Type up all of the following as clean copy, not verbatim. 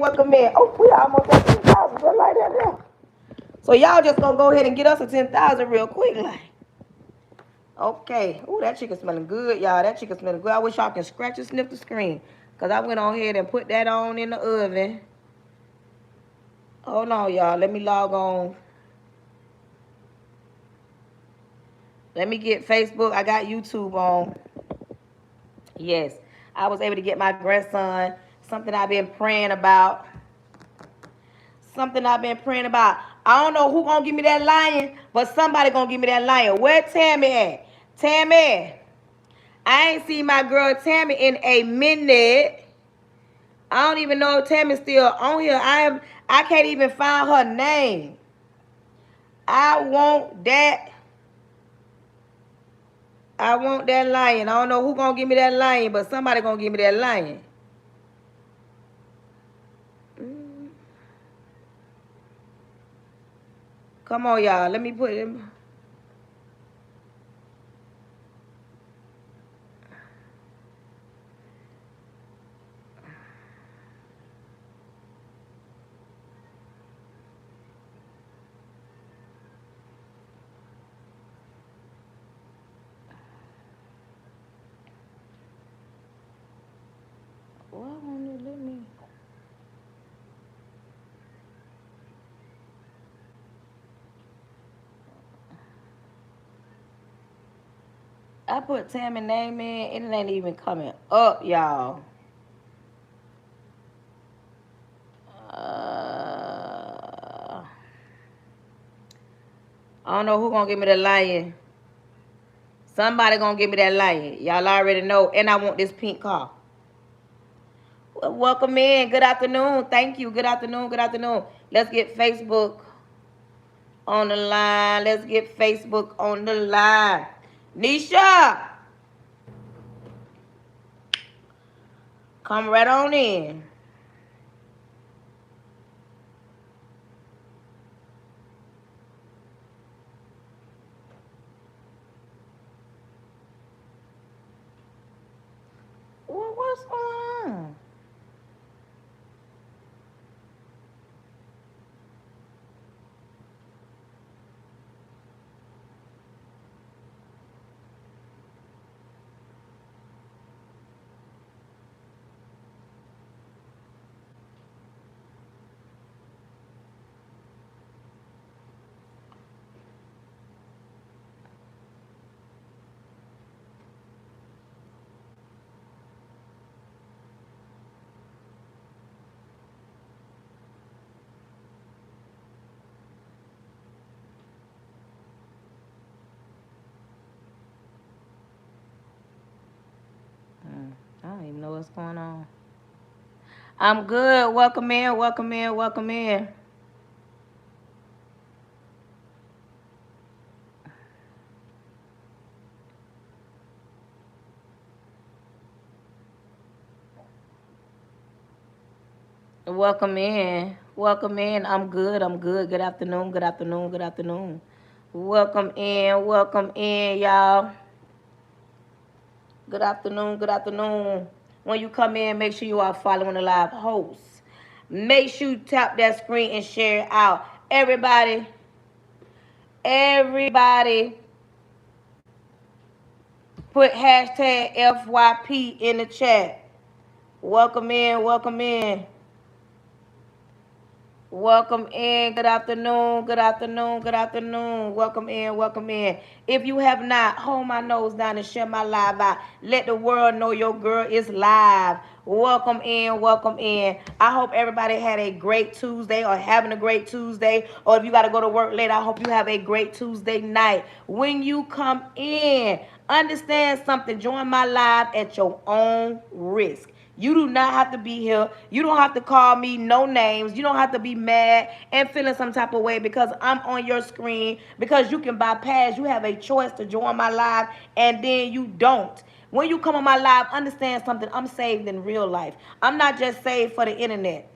Welcome in. Oh, we almost at 10,000 just like that there. So y'all just gonna go ahead and get us a 10,000 real quick, like. Okay. Ooh, that chicken smelling good, y'all. That chicken smelling good. I wish y'all can scratch and sniff the screen. Because I went on ahead and put that on in the oven. Hold on, y'all. Let me log on. Let me get Facebook. I got YouTube on. Yes. I was able to get my grandson. Something I've been praying about. Something I've been praying about. I don't know who gonna give me that lion, but somebody gonna give me that lion. Where Tammy at? Tammy. I ain't seen my girl Tammy in a minute. I don't even know if Tammy's still on here. I can't even find her name. I want that. I want that lion. I don't know who gonna give me that lion, but somebody gonna give me that lion. Come on, y'all. Let me put him. Why won't it let me? I put Tammy's name in, and it ain't even coming up, y'all. I don't know who gonna give me the lion. Somebody gonna give me that lion. Y'all already know. And I want this pink car. Well, welcome in. Good afternoon. Thank you. Good afternoon. Good afternoon. Let's get Facebook on the line. Let's get Facebook on the line. Nisha, come right on in. What's going on? I don't even know what's going on. I'm good. Welcome in. Welcome in. Welcome in. Welcome in. Welcome in. I'm good. I'm good. Good afternoon. Good afternoon. Good afternoon. Welcome in. Welcome in, y'all. Good afternoon. Good afternoon. When you come in, make sure you are following the live host. Make sure you tap that screen and share it out. Everybody, put hashtag FYP in the chat. Welcome in. Welcome in. Welcome in. Good afternoon. Good afternoon. Good afternoon. Welcome in. Welcome in. If you have not, hold my nose down and share my live out. Let the world know your girl is live. Welcome in. Welcome in. I hope everybody had a great Tuesday or having a great Tuesday. Or if you got to go to work late, I hope you have a great Tuesday night. When you come in, understand something. Join my live at your own risk. You do not have to be here. You don't have to call me no names. You don't have to be mad and feeling some type of way because I'm on your screen, because you can bypass. You have a choice to join my live and then you don't. When you come on my live, understand something. I'm saved in real life. I'm not just saved for the internet.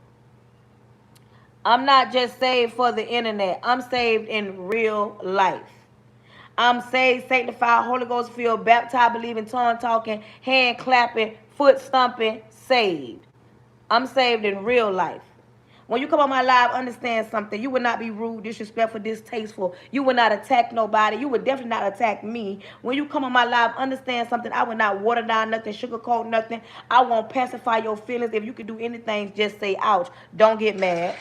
I'm not just saved for the internet. I'm saved in real life. I'm saved, sanctified, Holy Ghost filled, baptized, believing, tongue talking, hand clapping, foot stomping, saved. I'm saved in real life. When you come on my live, understand something. You would not be rude, disrespectful, distasteful. You would not attack nobody. You would definitely not attack me. When you come on my live, understand something. I would not water down nothing, sugarcoat nothing. I won't pacify your feelings. If you could do anything, just say ouch. Don't get mad.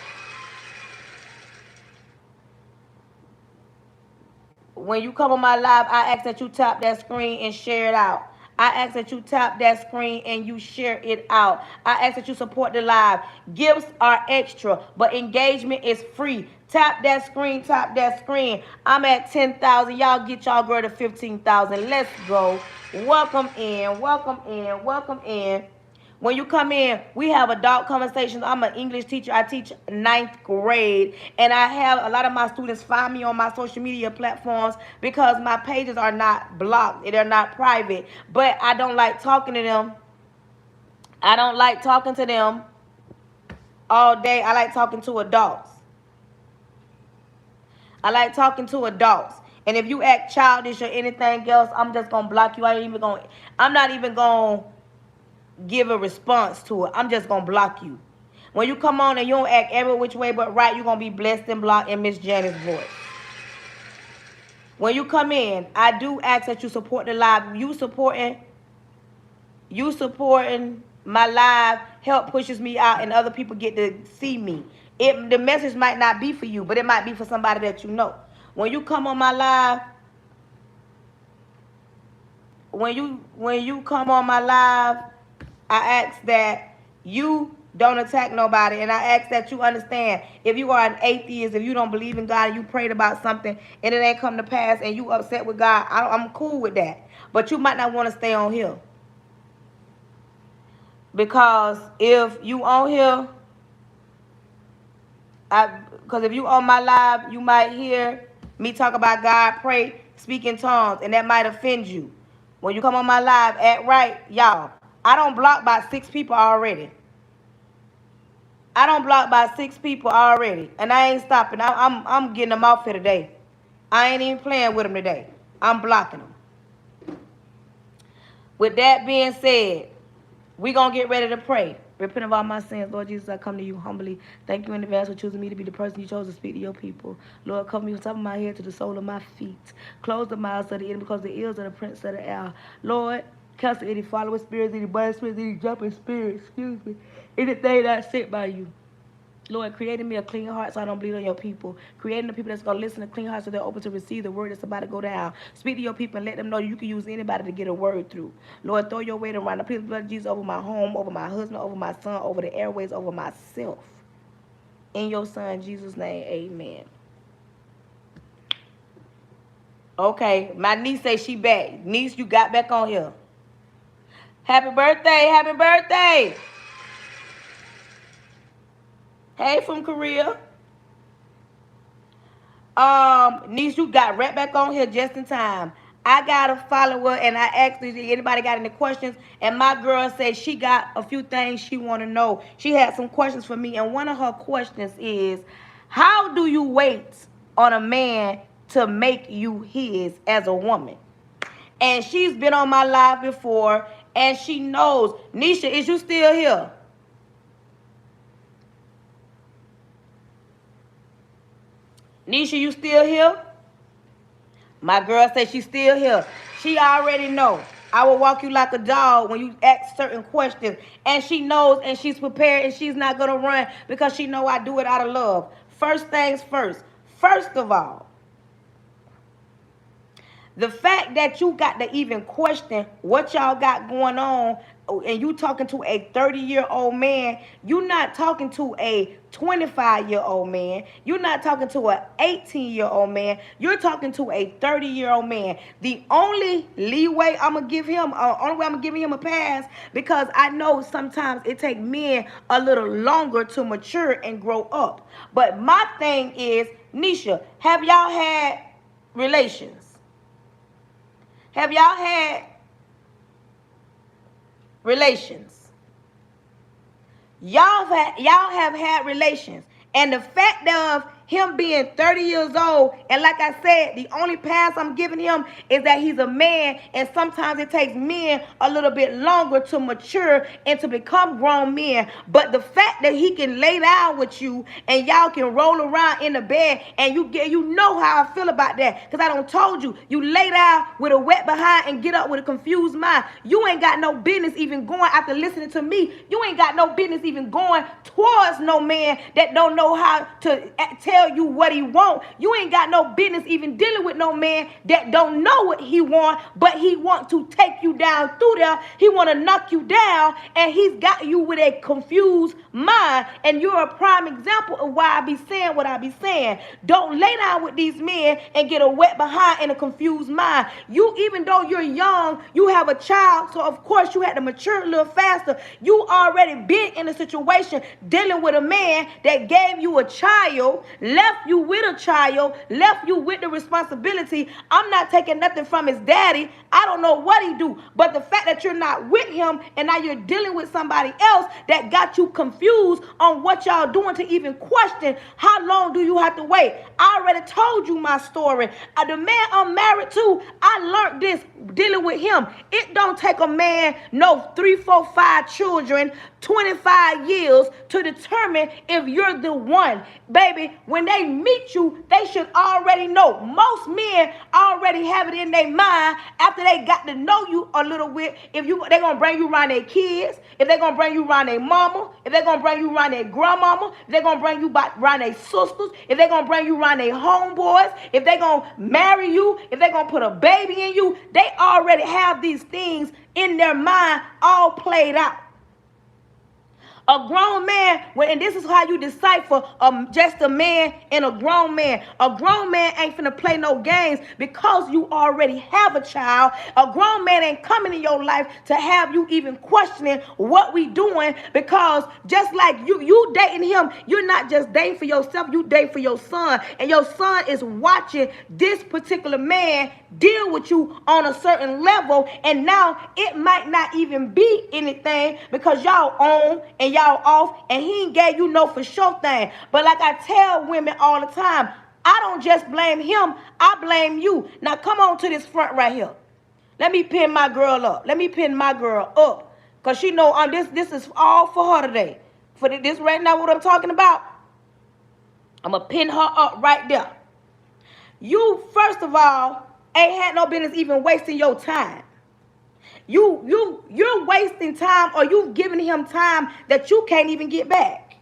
When you come on my live, I ask that you tap that screen and share it out. I ask that you tap that screen and you share it out. I ask that you support the live. Gifts are extra, but engagement is free. Tap that screen, tap that screen. I'm at 10,000. Y'all get y'all girl to 15,000. Let's go. Welcome in, welcome in, welcome in. When you come in, we have adult conversations. I'm an English teacher. I teach ninth grade. And I have a lot of my students find me on my social media platforms because my pages are not blocked. They're not private. But I don't like talking to them. I don't like talking to them all day. I like talking to adults. I like talking to adults. And if you act childish or anything else, I'm just going to block you. I'm not even going to give a response to it. I'm just going to block you. When you come on and you don't act every which way but right, you're going to be blessed and blocked in Miss Janet's voice. When you come in, I do ask that you support the live. You supporting my live help pushes me out and other people get to see me. The message might not be for you, but it might be for somebody that you know. When you come on my live, when you come on my live, I ask that you don't attack nobody, and I ask that you understand, if you are an atheist, if you don't believe in God, and you prayed about something, and it ain't come to pass, and you upset with God, I'm cool with that. But you might not want to stay on here. Because if you on here, because if you on my live, you might hear me talk about God, pray, speak in tongues, and that might offend you. When you come on my live, act right, y'all. I don't block by 6 people already. I don't block by 6 people already, and I ain't stopping. I'm getting them off here today. I ain't even playing with them today. I'm blocking them. With that being said, we gonna get ready to pray. Repent of all my sins. Lord Jesus, I come to you humbly. Thank you in advance for choosing me to be the person you chose to speak to your people. Lord, cover me from top of my head to the sole of my feet. Close the mouths of the enemy because the ears of the prince of the air. Lord, cancel any following spirits, any blind spirits, any jumping spirits, excuse me, anything that's sent by you. Lord, creating me a clean heart so I don't bleed on your people. Creating the people that's going to listen to clean hearts so they're open to receive the word that's about to go down. Speak to your people and let them know you can use anybody to get a word through. Lord, throw your weight around. I plead the blood of Jesus over my home, over my husband, over my son, over the airways, over myself. In your son, Jesus' name, amen. Okay, my niece say she back. Niece, you got back on here. Happy birthday, happy birthday. Hey, from Korea. Niece, you got right back on here just in time. I got a follower and I asked her if anybody got any questions. And my girl said she got a few things she want to know. She had some questions for me. And one of her questions is, how do you wait on a man to make you his as a woman? And she's been on my live before and she knows. Nisha, is you still here? Nisha, you still here? My girl said she's still here. She already know. I will walk you like a dog when you ask certain questions. And she knows and she's prepared and she's not going to run because she know I do it out of love. First things first. First of all, the fact that you got to even question what y'all got going on and you talking to a 30-year-old man, you're not talking to a 25-year-old man. You're not talking to an 18-year-old man. You're talking to a 30-year-old man. The only leeway I'm going to give him, only way I'm going to give him a pass, because I know sometimes it takes men a little longer to mature and grow up. But my thing is, Nisha, have y'all had relations? Have y'all had relations? Y'all have had relations. And the fact of him being 30 years old, and like I said, the only pass I'm giving him is that he's a man, and sometimes it takes men a little bit longer to mature and to become grown men. But the fact that he can lay down with you and y'all can roll around in the bed, and you know how I feel about that, because I done told you, you lay down with a wet behind and get up with a confused mind. You ain't got no business even going after listening to me. You ain't got no business even going towards no man that don't know how to tell you what he want. You ain't got no business even dealing with no man that don't know what he want, but he want to take you down through there. He want to knock you down, and he's got you with a confused mind. And you're a prime example of why I be saying what I be saying. Don't lay down with these men and get a wet behind and a confused mind. You, even though you're young, you have a child, so of course you had to mature a little faster. You already been in a situation dealing with a man that gave you a child, left you with a child, left you with the responsibility. I'm not taking nothing from his daddy. I don't know what he do, but the fact that you're not with him and now you're dealing with somebody else that got you confused on what y'all doing to even question how long do you have to wait. I already told you my story. The man I'm married to, I learned this dealing with him. It don't take a man, no 3, 4, 5 children, 25 years to determine if you're the one. Baby, when they meet you, they should already know. Most men already have it in their mind after they got to know you a little bit. If they're going to bring you around their kids, if they're going to bring you around their mama, if they're going to bring you around their grandmama, if they're going to bring you around their sisters, if they're going to bring you around their homeboys, if they're going to marry you, if they're going to put a baby in you, they already have these things in their mind all played out. A grown man, and this is how you decipher just a man and a grown man. A grown man ain't finna play no games because you already have a child. A grown man ain't coming in your life to have you even questioning what we doing, because just like you dating him, you're not just dating for yourself, you date for your son. And your son is watching this particular man deal with you on a certain level, and now it might not even be anything because y'all on and y'all off, and he ain't gave you no for sure thing. But like I tell women all the time, I don't just blame him, I blame you. Now come on to this front right here. Let me pin my girl up. Let me pin my girl up, because she know this is all for her today. For this right now, what I'm talking about, I'm going to pin her up right there. You, first of all, ain't had no business even wasting your time. You're wasting time, or you've given him time that you can't even get back.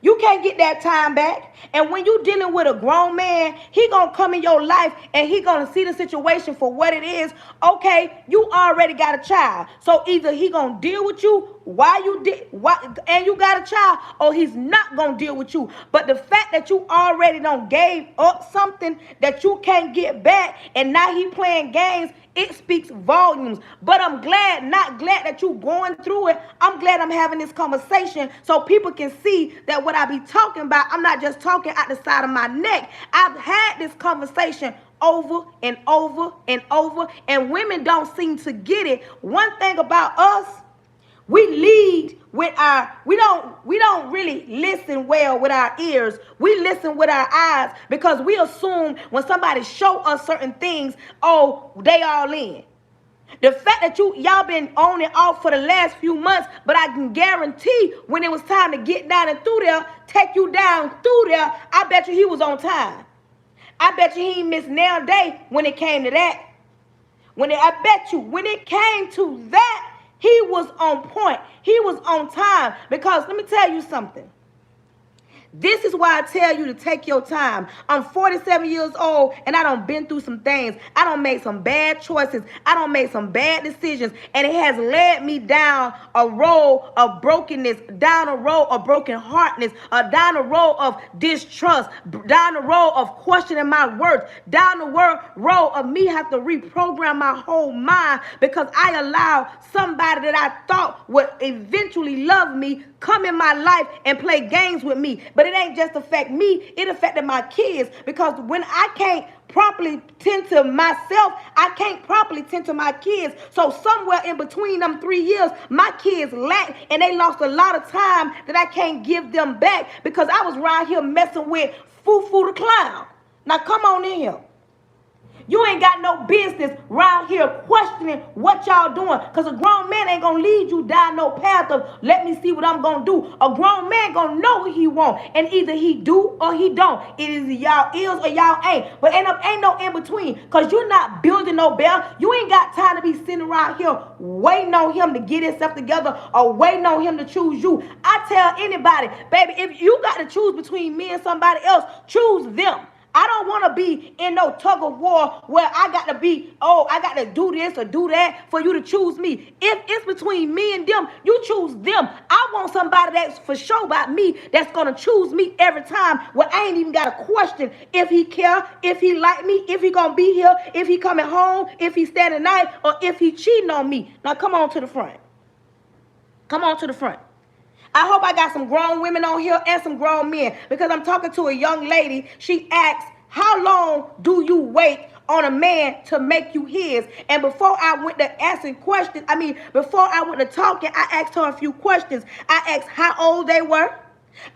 You can't get that time back. And when you dealing with a grown man, he gonna come in your life and he gonna see the situation for what it is. Okay, you already got a child, so either he gonna deal with you and you got a child, or he's not gonna deal with you. But the fact that you already done gave up something that you can't get back, and now he playing games, it speaks volumes. But I'm not glad that you going through it. I'm glad I'm having this conversation so people can see that what I be talking about, I'm not just talking out the side of my neck. I've had this conversation over and over and over, and women don't seem to get it. One thing about us, we lead with we don't really listen well with our ears. We listen with our eyes, because we assume when somebody show us certain things, oh, they all in. The fact that y'all been on and off for the last few months, but I can guarantee when it was time to get down and through there, take you down through there, I bet you he was on time. I bet you he ain't missed nail day when it came to that. I bet you when it came to that, he was on point. He was on time. Because let me tell you something. This is why I tell you to take your time. I'm 47 years old, and I done been through some things. I done made some bad choices. I done made some bad decisions, and it has led me down a road of brokenness, down a road of brokenheartedness, down a road of distrust, down the road of questioning my worth, down the road of me have to reprogram my whole mind because I allowed somebody that I thought would eventually love me come in my life and play games with me. But it ain't just affect me, it affected my kids, because when I can't properly tend to myself, I can't properly tend to my kids. So somewhere in between them 3 years, my kids lack, and they lost a lot of time that I can't give them back because I was around here messing with Foo the clown. Now come on in here. You ain't got no business around here questioning what y'all doing, because a grown man ain't gonna lead you down no path of let me see what I'm gonna do. A grown man gonna know what he want, and either he do or he don't. It is y'all is or y'all ain't, but ain't no in between, because you're not building no bell. You ain't got time to be sitting around here waiting on him to get himself together or waiting on him to choose you. I tell anybody, baby, if you got to choose between me and somebody else, choose them. I don't want to be in no tug of war where I got to be, I got to do this or do that for you to choose me. If it's between me and them, you choose them. I want somebody that's for sure about me, that's going to choose me every time, where I ain't even got to question if he care, if he like me, if he going to be here, if he coming home, if he staying the night, or if he cheating on me. Now come on to the front. Come on to the front. I hope I got some grown women on here and some grown men, because I'm talking to a young lady. She asks, how long do you wait on a man to make you his? And before I went to asking questions, before I went to talking, I asked her a few questions. I asked how old they were.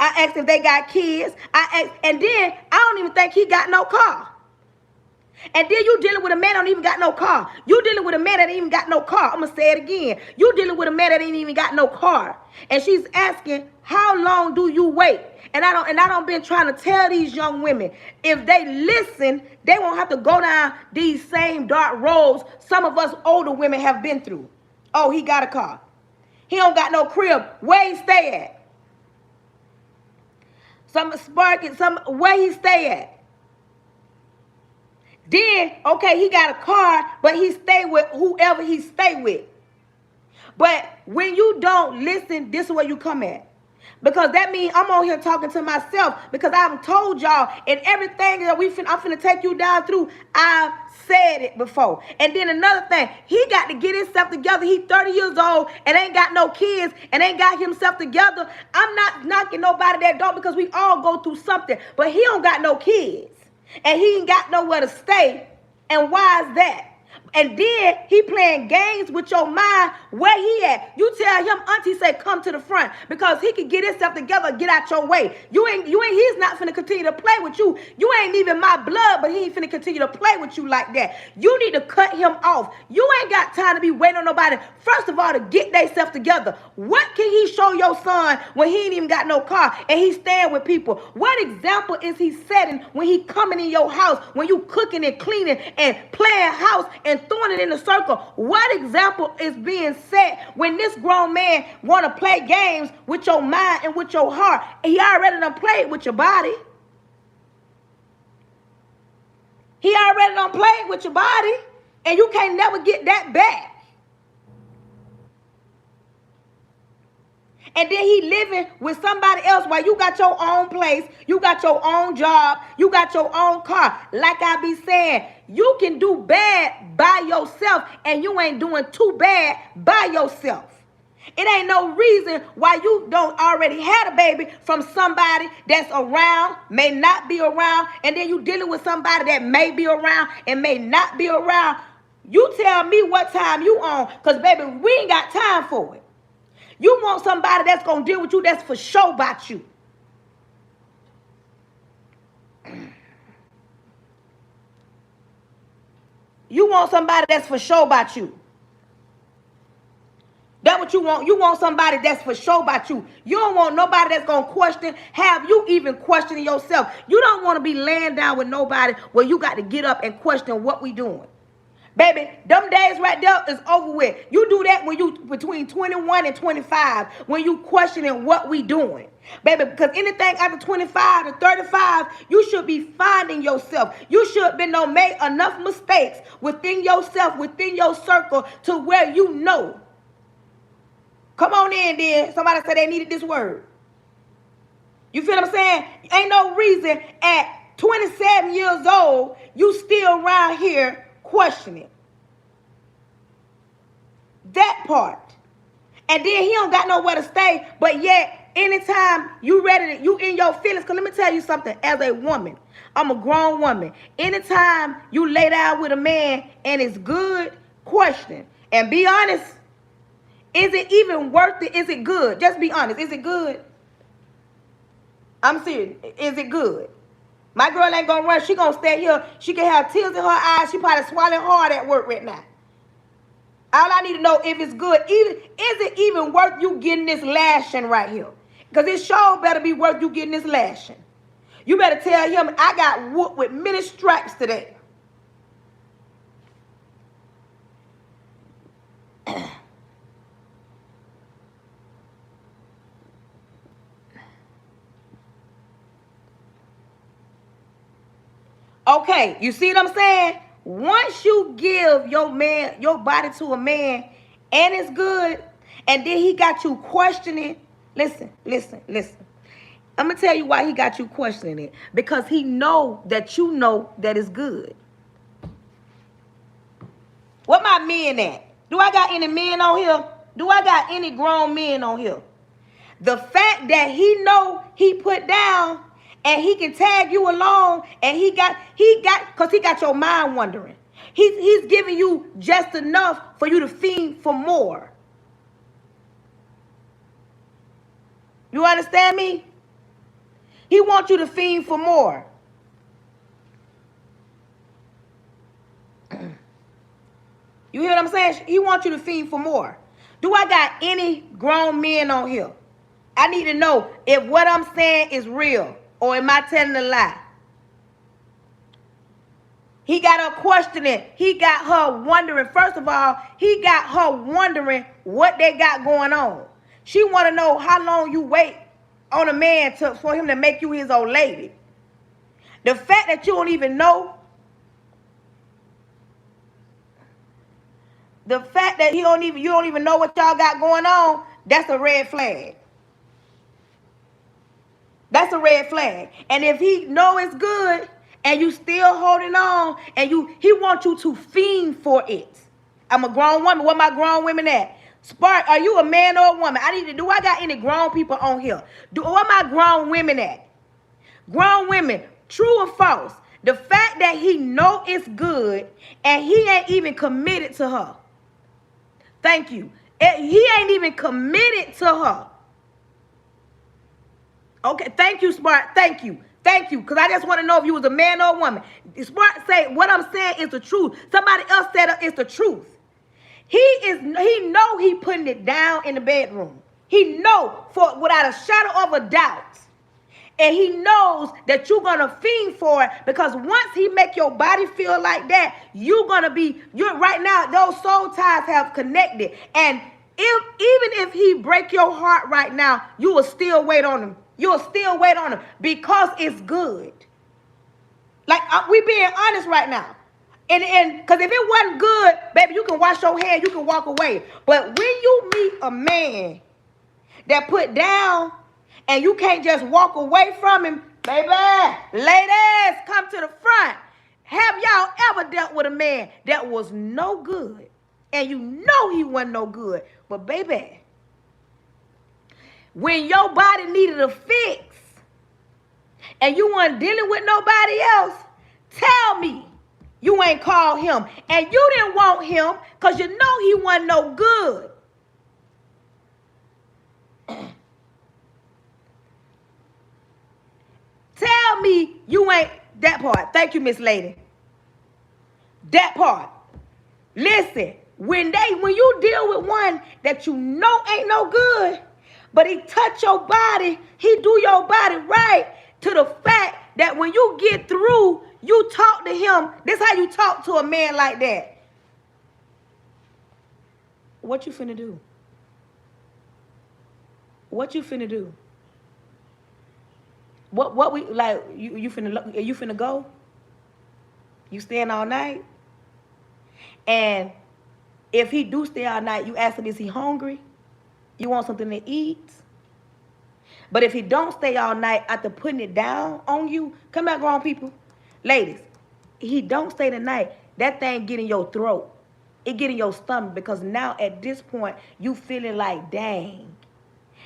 I asked if they got kids. And then I don't even think he got no car. And then you dealing with a man that don't even got no car. You dealing with a man that ain't even got no car. I'm going to say it again. You dealing with a man that ain't even got no car. And she's asking, how long do you wait? And I don't been trying to tell these young women, if they listen, they won't have to go down these same dark roads some of us older women have been through. Oh, he got a car. He don't got no crib. Where he stay at? Where he stay at? Then, okay, he got a car, but he stay with whoever he stay with. But when you don't listen, this is where you come at. Because that means I'm on here talking to myself, because I've told y'all, and everything that I'm finna take you down through, I've said it before. And then another thing, he got to get himself together. He's 30 years old and ain't got no kids and ain't got himself together. I'm not knocking nobody that don't, because we all go through something. But he don't got no kids. And he ain't got nowhere to stay. And why is that? And then he playing games with your mind. Where he at? You tell him, auntie say, come to the front, because he can get himself together, get out your way. He's not finna continue to play with you. You ain't even my blood, but he ain't finna continue to play with you like that. You need to cut him off. You ain't got time to be waiting on nobody, first of all, to get themselves together. What can he show your son when he ain't even got no car and he's staying with people? What example is he setting when he coming in your house, when you cooking and cleaning and playing house and throwing it in a circle? What example is being set when this grown man want to play games with your mind and with your heart? He already done played with your body. He already done played with your body, and you can't never get that back. And then he living with somebody else while you got your own place, you got your own job, you got your own car. Like I be saying, you can do bad by yourself, and you ain't doing too bad by yourself. It ain't no reason why you don't already had a baby from somebody that's around, may not be around, and then you dealing with somebody that may be around and may not be around. You tell me what time you on, because baby, we ain't got time for it. You want somebody that's going to deal with you, that's for sure about you. You want somebody that's for sure about you. That's what you want. You want somebody that's for sure about you. You don't want nobody that's going to question, have you even questioning yourself. You don't want to be laying down with nobody where you got to get up and question what we doing. Baby, them days right there is over with. You do that when you between 21 and 25, when you questioning what we doing. Baby, because anything after 25 to 35, you should be finding yourself. You should be made enough mistakes within yourself, within your circle, to where you know. Come on in then. Somebody said they needed this word. You feel what I'm saying? Ain't no reason at 27 years old, you still around here questioning that part. And then he don't got nowhere to stay, but yet anytime you ready to, you in your feelings, because let me tell you something, as a woman, I'm a grown woman. Anytime you lay down with a man and it's good, question. And be honest, is it even worth it? Is it good? Just be honest. Is it good? I'm serious. Is it good? My girl ain't gonna run. She gonna stay here. She can have tears in her eyes. She probably swallowing hard at work right now. All I need to know if it's good. Even is it even worth you getting this lashing right here? Because it sure better be worth you getting this lashing. You better tell him I got whooped with many stripes today. Okay, you see what I'm saying? Once you give your man, your body to a man, and it's good, and then he got you questioning. Listen. I'm gonna tell you why he got you questioning it. Because he know that you know that it's good. What my men at? Do I got any men on here? Do I got any grown men on here? The fact that he know he put down and he can tag you along, and he got, because he got your mind wondering. He's giving you just enough for you to fiend for more. You understand me? He wants you to fiend for more. You hear what I'm saying? He wants you to fiend for more. Do I got any grown men on here? I need to know if what I'm saying is real, or am I telling a lie? He got her questioning. He got her wondering. First of all, he got her wondering what they got going on. She want to know how long you wait on a man for him to make you his old lady. The fact that you don't even know, the fact that you don't even know what y'all got going on, that's a red flag. That's a red flag. And if he know it's good and you still holding on, and he wants you to fiend for it. I'm a grown woman. Where my grown women at? Spark, are you a man or a woman? Do I got any grown people on here? Where my grown women at? Grown women, true or false? The fact that he know it's good and he ain't even committed to her. Thank you. He ain't even committed to her. Okay, thank you, Spark. Thank you. Because I just want to know if you was a man or a woman. Spark say what I'm saying is the truth. Somebody else said it's the truth. He know he putting it down in the bedroom. He know without a shadow of a doubt. And he knows that you're going to fiend for it, because once he make your body feel like that, you're right now, those soul ties have connected. And even if he break your heart right now, you will still wait on him. You'll still wait on him because it's good. Like, we being honest right now. And because if it wasn't good, baby, you can wash your hands, you can walk away. But when you meet a man that put down and you can't just walk away from him, baby, ladies, come to the front. Have y'all ever dealt with a man that was no good? And you know he wasn't no good. But baby, when your body needed a fix and you weren't dealing with nobody else, tell me you ain't called him. And you didn't want him because you know he wasn't no good. Tell me you ain't that part. Thank you, Miss Lady. That part. Listen, when you deal with one that you know ain't no good, but he touch your body, he do your body right, to the fact that when you get through, you talk to him. This how you talk to a man like that. What you finna do? What you finna do? What we like? You finna go? You staying all night? And if he do stay all night, you ask him, is he hungry? You want something to eat? But if he don't stay all night after putting it down on you, come back, grown people. Ladies, he don't stay the night, that thing get in your throat. It get in your stomach, because now at this point, you feeling like, dang,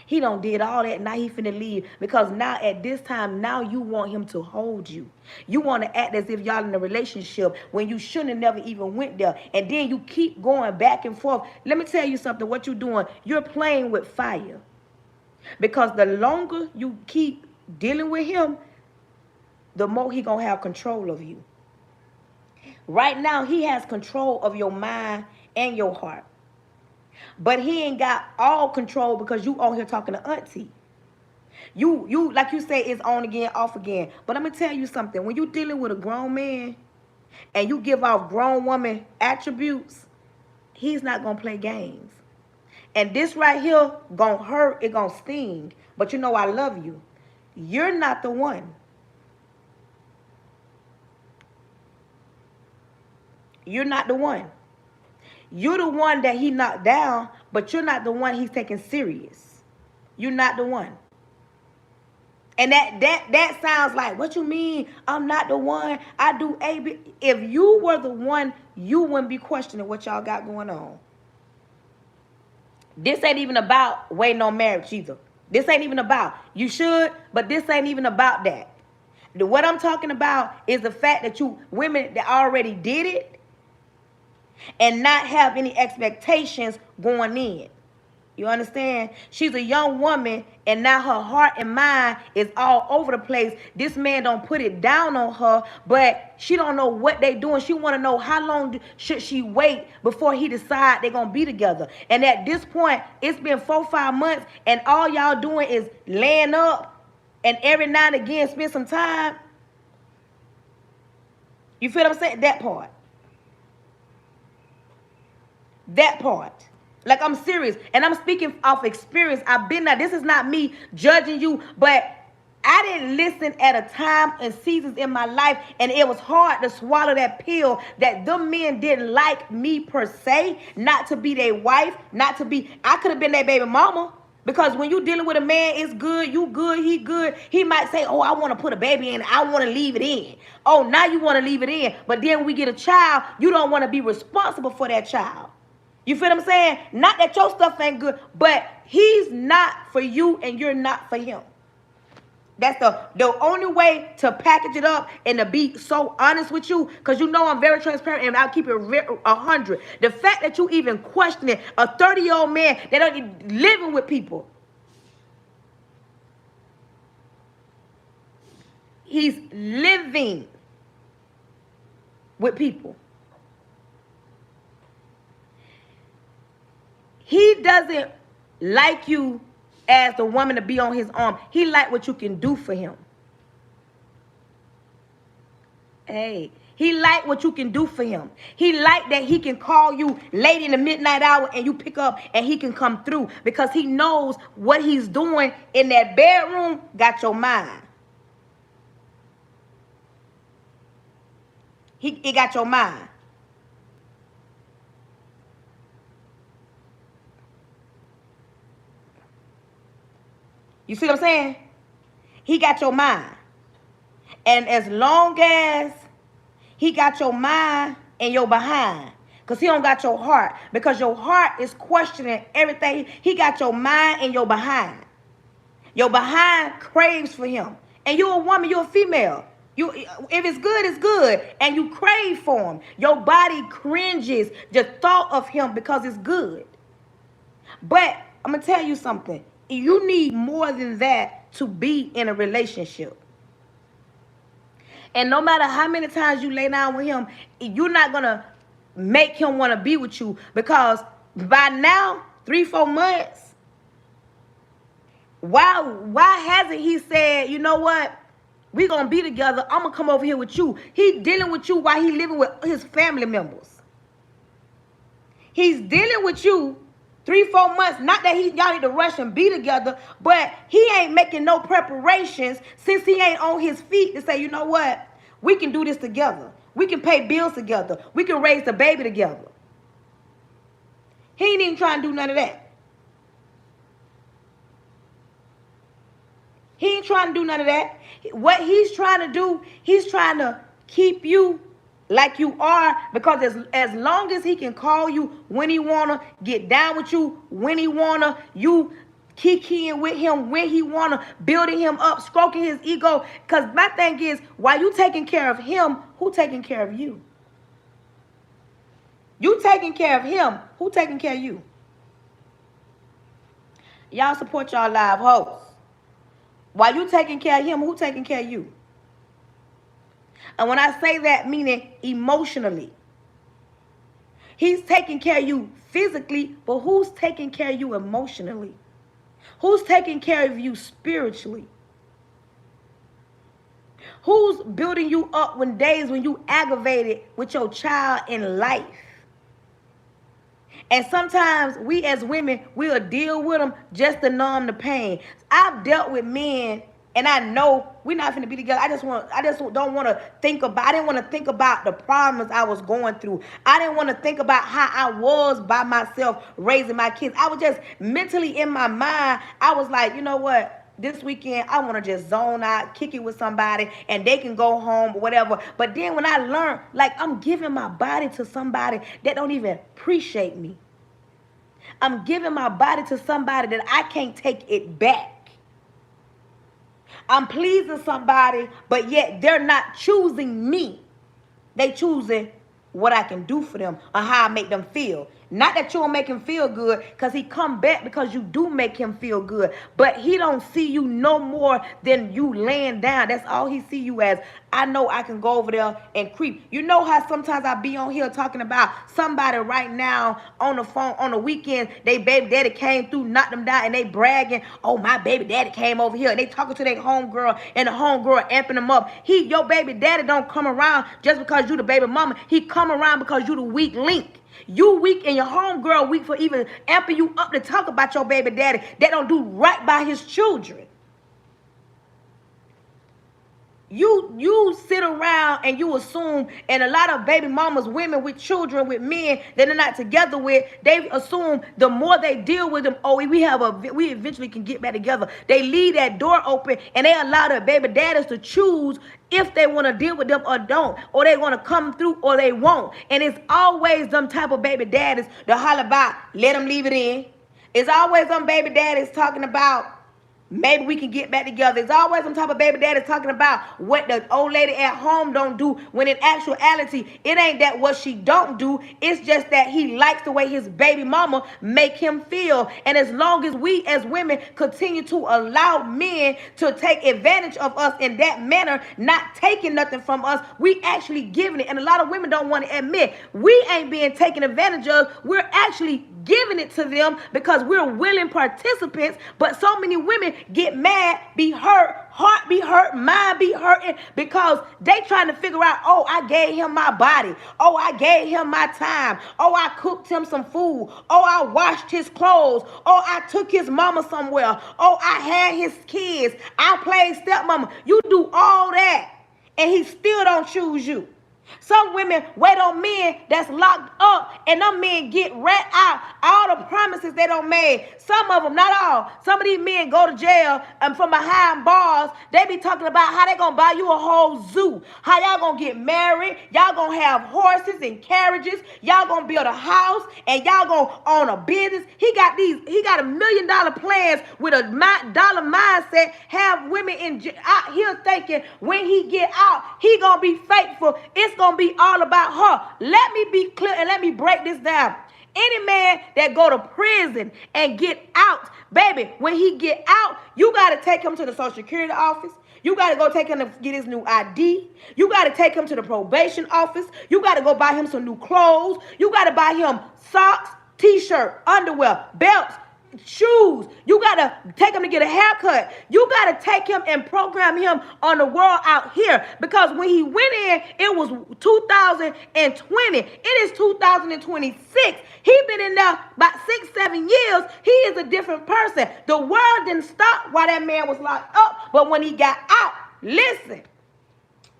He done did all that. Now he finna leave because now at this time, now you want him to hold you. You want to act as if y'all in a relationship when you shouldn't have never even went there. And then you keep going back and forth. Let me tell you something. What you're doing, you're playing with fire. Because the longer you keep dealing with him, the more he gonna have control of you. Right now, he has control of your mind and your heart. But he ain't got all control because you on here talking to auntie. You like you say, it's on again, off again. But I'm going to tell you something. When you dealing with a grown man and you give off grown woman attributes, he's not going to play games. And this right here going to hurt, it going to sting. But you know I love you. You're not the one. You're not the one. You're the one that he knocked down, but you're not the one he's taking serious. You're not the one. And that sounds like, what you mean? I'm not the one. I do A, B. If you were the one, you wouldn't be questioning what y'all got going on. This ain't even about waiting on marriage either. This ain't even about, you should, but this ain't even about that. What I'm talking about is the fact that you women that already did it and not have any expectations going in. You understand? She's a young woman, and now her heart and mind is all over the place. This man don't put it down on her, but she don't know what they doing. She want to know how long should she wait before he decide they're going to be together. And at this point, it's been 4-5 months, and all y'all doing is laying up and every now and again spend some time. You feel what I'm saying? That part. That part. Like, I'm serious. And I'm speaking off experience. I've been there. This is not me judging you. But I didn't listen at a time and seasons in my life. And it was hard to swallow that pill that them men didn't like me per se. Not to be their wife. Not to be. I could have been their baby mama. Because when you dealing with a man, it's good, you good, he good. He might say, oh, I want to put a baby in. I want to leave it in. Oh, now you want to leave it in. But then when we get a child, you don't want to be responsible for that child. You feel what I'm saying? Not that your stuff ain't good, but he's not for you and you're not for him. That's the only way to package it up and to be so honest with you, because you know I'm very transparent and I'll keep it 100. The fact that you even questioning a 30-year-old man that don't living with people. He's living with people. He doesn't like you as the woman to be on his arm. He like what you can do for him. Hey, he like what you can do for him. He like that he can call you late in the midnight hour and you pick up and he can come through because he knows what he's doing in that bedroom got your mind. He got your mind. You see what I'm saying? He got your mind. And as long as he got your mind and your behind, because he don't got your heart, because your heart is questioning everything. He got your mind and your behind. Your behind craves for him. And you're a woman, you're a female. If it's good, it's good. And you crave for him. Your body cringes the thought of him because it's good. But I'm going to tell you something. You need more than that to be in a relationship. And no matter how many times you lay down with him, you're not going to make him want to be with you, because by now, 3-4 months, why hasn't he said, you know what? We're going to be together. I'm going to come over here with you. He's dealing with you while he's living with his family members. He's dealing with you 3-4 months. Not that y'all need to rush and be together, but he ain't making no preparations since he ain't on his feet to say, you know what? We can do this together. We can pay bills together. We can raise the baby together. He ain't even trying to do none of that. He ain't trying to do none of that. What he's trying to do, he's trying to keep you like you are, because as long as he can call you when he wanna, get down with you when he wanna, you kikiing with him when he wanna, building him up, stroking his ego. Cause my thing is, while you taking care of him, who taking care of you? You taking care of him, who taking care of you? Y'all support y'all live hosts. While you taking care of him, who taking care of you? And when I say that, meaning emotionally. He's taking care of you physically, but who's taking care of you emotionally? Who's taking care of you spiritually? Who's building you up when days when you aggravated with your child in life? And sometimes we as women, we'll deal with them just to numb the pain. I've dealt with men, and I know we're not going to be together. I just don't want to think about. I didn't want to think about the problems I was going through. I didn't want to think about how I was by myself raising my kids. I was just mentally in my mind. I was like, you know what? This weekend, I want to just zone out, kick it with somebody, and they can go home or whatever. But then when I learned, like, I'm giving my body to somebody that don't even appreciate me. I'm giving my body to somebody that I can't take it back. I'm pleasing somebody, but yet they're not choosing me. They choosing what I can do for them or how I make them feel. Not that you don't make him feel good, because he come back because you do make him feel good. But he don't see you no more than you laying down. That's all he see you as. I know I can go over there and creep. You know how sometimes I be on here talking about somebody right now on the phone on the weekend, they baby daddy came through, knocked them down, and they bragging, oh, my baby daddy came over here. And they talking to their homegirl, and the homegirl amping them up. Your baby daddy don't come around just because you the baby mama. He come around because you the weak link. You weak and your homegirl weak for even amping you up to talk about your baby daddy that don't do right by his children. You sit around and you assume, and a lot of baby mamas, women with children, with men that they're not together with, they assume the more they deal with them, oh, we eventually can get back together. They leave that door open and they allow their baby daddies to choose if they want to deal with them or don't, or they want to come through or they won't. And it's always them type of baby daddies that holler about, let them leave it in. It's always them baby daddies talking about, maybe we can get back together. It's always some type of baby daddy talking about what the old lady at home don't do, when in actuality, it ain't that what she don't do. It's just that he likes the way his baby mama make him feel. And as long as we as women continue to allow men to take advantage of us in that manner, not taking nothing from us, we actually giving it. And a lot of women don't want to admit we ain't being taken advantage of. We're actually giving it to them because we're willing participants. But so many women get mad, be hurt, heart be hurt, mind be hurting, because they trying to figure out, oh, I gave him my body. Oh, I gave him my time. Oh, I cooked him some food. Oh, I washed his clothes. Oh, I took his mama somewhere. Oh, I had his kids. I played stepmama. You do all that, and he still don't choose you. Some women wait on men that's locked up, and them men get rat out all the promises they don't made. Some of them, not all. Some of these men go to jail and from behind bars, they be talking about how they gonna buy you a whole zoo, how y'all gonna get married, y'all gonna have horses and carriages, y'all gonna build a house, and y'all gonna own a business. He got $1 million plans with a dollar mindset. Have women out here thinking when he get out, he gonna be faithful. It's gonna be all about her. Let me be clear and let me break this down. Any man that go to prison and get out, baby, when he get out, you got to take him to the Social Security office. You got to go take him to get his new ID. You got to take him to the probation office. You got to go buy him some new clothes. You got to buy him socks, t-shirt, underwear, belts, shoes. You got to take him to get a haircut. You got to take him and program him on the world out here, because when he went in, it was 2020. It is 2026. He been in there about 6-7 years. He is a different person. The world didn't stop while that man was locked up, but when he got out, listen,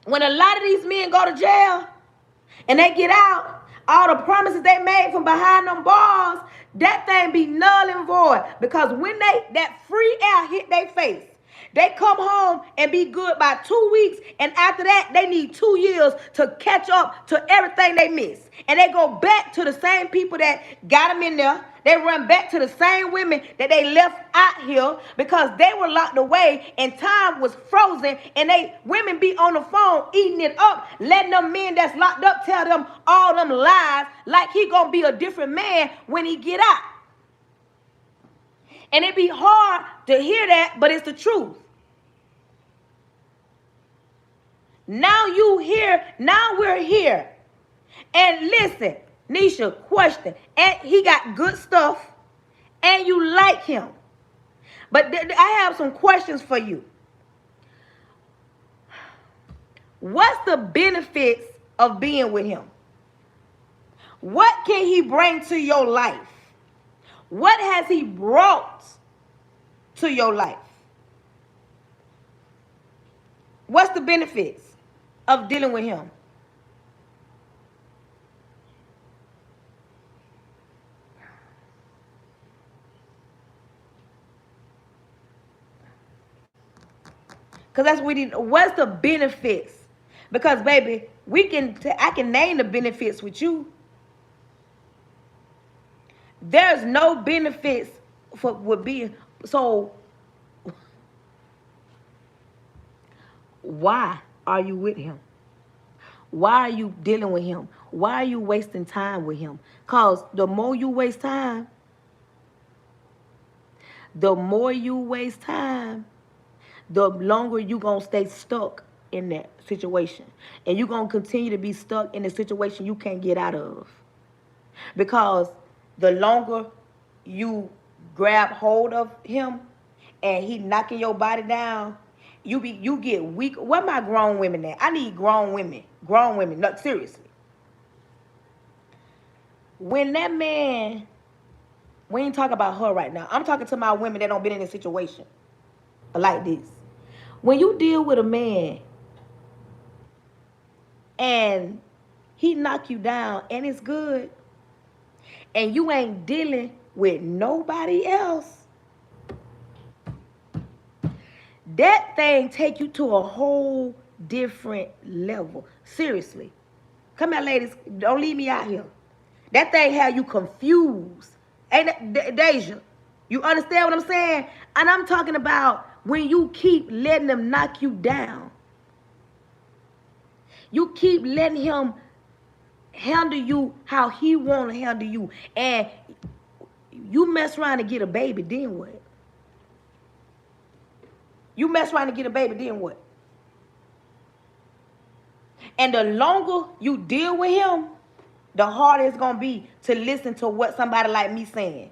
when a lot of these men go to jail and they get out, all the promises they made from behind them bars, that thing be null and void. Because when that free air hit their face, They come home and be good by 2 weeks, and after that, they need 2 years to catch up to everything they missed. And they go back to the same people that got them in there. They run back to the same women that they left out here because they were locked away and time was frozen, and they women be on the phone eating it up, letting them men that's locked up tell them all them lies like he gonna be a different man when he get out. And it be hard to hear that, but it's the truth. Now we're here. And listen, Nisha, question. And he got good stuff, and you like him. But I have some questions for you. What's the benefits of being with him? What can he bring to your life? What has he brought to your life? What's the benefits of dealing with him? Because that's what we need. What's the benefits? Because, baby, I can name the benefits with you. There's no benefits with being. So, why are you with him? Why are you dealing with him? Why are you wasting time with him? Because the more you waste time, the longer you going to stay stuck in that situation. And you're going to continue to be stuck in a situation you can't get out of. Because the longer you grab hold of him and he knocking your body down, you get weak. Where my grown women at? I need grown women. Grown women. No, seriously. When that man, we ain't talking about her right now. I'm talking to my women that don't been in a situation like this. When you deal with a man and he knock you down and it's good, and you ain't dealing with nobody else, that thing take you to a whole different level. Seriously. Come here, ladies. Don't leave me out here. That thing have you confused. Ain't it, Deja? You understand what I'm saying? And I'm talking about when you keep letting them knock you down. You keep letting him handle you how he want to handle you. And you mess around and get a baby, then what? You mess around and get a baby, then what? And the longer you deal with him, the harder it's going to be to listen to what somebody like me saying.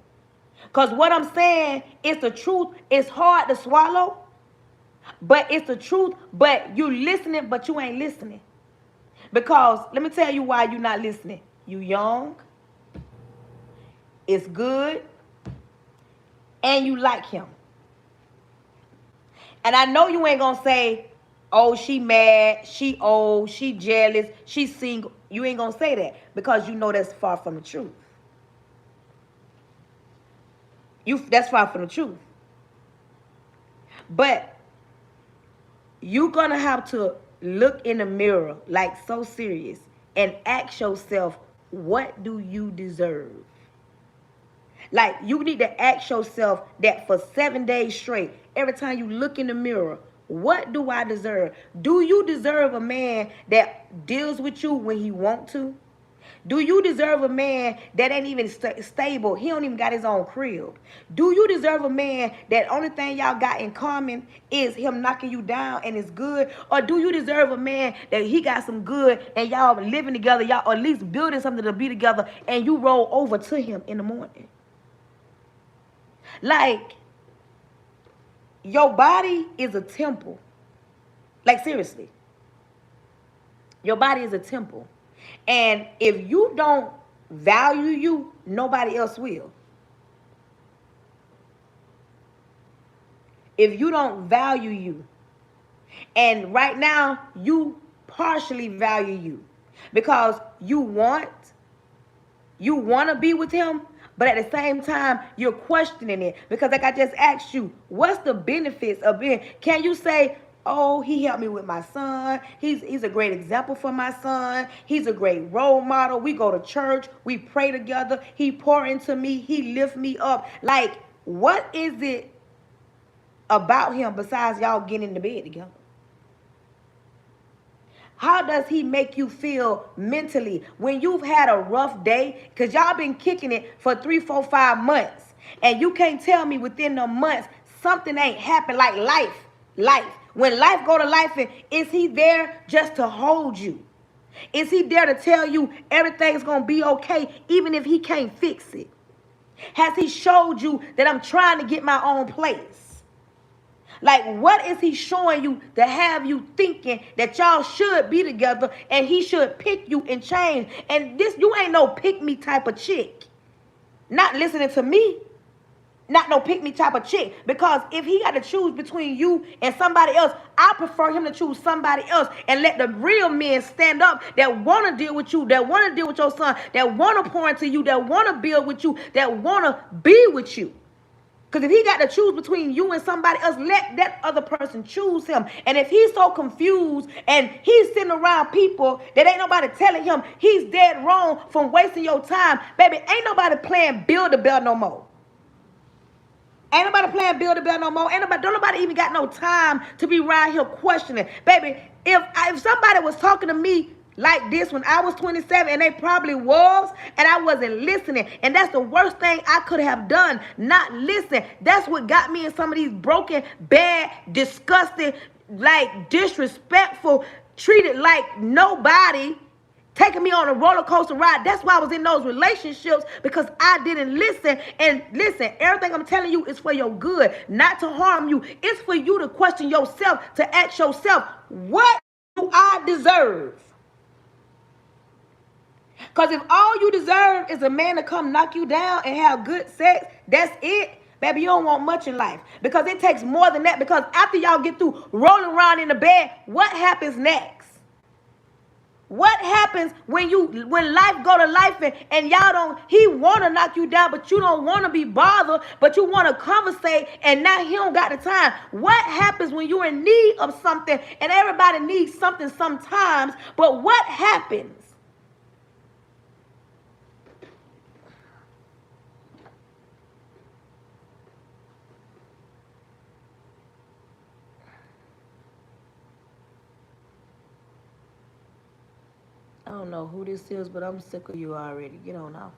Because what I'm saying is the truth. It's hard to swallow, but it's the truth. But you listening, but you ain't listening. Because let me tell you why you're not listening. You young, it's good, and you like him. And I know you ain't going to say, oh, she mad, she old, she jealous, she single. You ain't going to say that because you know that's far from the truth. That's far from the truth. But you're going to have to look in the mirror like so serious and ask yourself, what do you deserve? Like, you need to ask yourself that for 7 days straight. Every time you look in the mirror, what do I deserve? Do you deserve a man that deals with you when he want to? Do you deserve a man that ain't even stable? He don't even got his own crib. Do you deserve a man that only thing y'all got in common is him knocking you down and it's good? Or do you deserve a man that he got some good and y'all living together, y'all or at least building something to be together, and you roll over to him in the morning? Like, your body is a temple. Like, seriously. Your body is a temple. And if you don't value you, nobody else will. If you don't value you, and right now you partially value you because you want to be with him, But at the same time, you're questioning it. Because like I just asked you, what's the benefits of being, can you say, oh, he helped me with my son. He's a great example for my son. He's a great role model. We go to church. We pray together. He pour into me. He lift me up. Like, what is it about him besides y'all getting into bed together? How does he make you feel mentally when you've had a rough day? Because y'all been kicking it for 3, 4, 5 months. And you can't tell me within the months something ain't happened, like life. When life go to life, and is he there just to hold you? Is he there to tell you everything's going to be okay even if he can't fix it? Has he showed you that I'm trying to get my own place? Like, what is he showing you to have you thinking that y'all should be together and he should pick you and change? And this, you ain't no pick me type of chick. Not listening to me. Not no pick me type of chick. Because if he got to choose between you and somebody else, I prefer him to choose somebody else and let the real men stand up that want to deal with you, that want to deal with your son, that want to pour into you, that want to build with you, that want to be with you. Because if he got to choose between you and somebody else, let that other person choose him. And if he's so confused and he's sitting around people that ain't nobody telling him he's dead wrong from wasting your time, baby, ain't nobody playing Build-A-Bear no more. Ain't nobody playing Build-A-Bear no more. Don't nobody even got no time to be around here questioning. Baby, if somebody was talking to me like this when I was 27, and they probably was, and I wasn't listening, and that's the worst thing I could have done, not listen. That's what got me in some of these broken, bad, disgusting, like disrespectful, treated like nobody, taking me on a roller coaster ride. That's why I was in those relationships, because I didn't listen. And listen, everything I'm telling you is for your good, not to harm you. It's for you to question yourself, to ask yourself, what do I deserve? Because if all you deserve is a man to come knock you down and have good sex, that's it, baby, you don't want much in life. Because it takes more than that. Because after y'all get through rolling around in the bed, what happens next? What happens when life go to life and y'all don't, he want to knock you down, but you don't want to be bothered, but you want to conversate, and now he don't got the time. What happens when you're in need of something, and everybody needs something sometimes, but what happens? I don't know who this is, but I'm sick of you already. Get on off.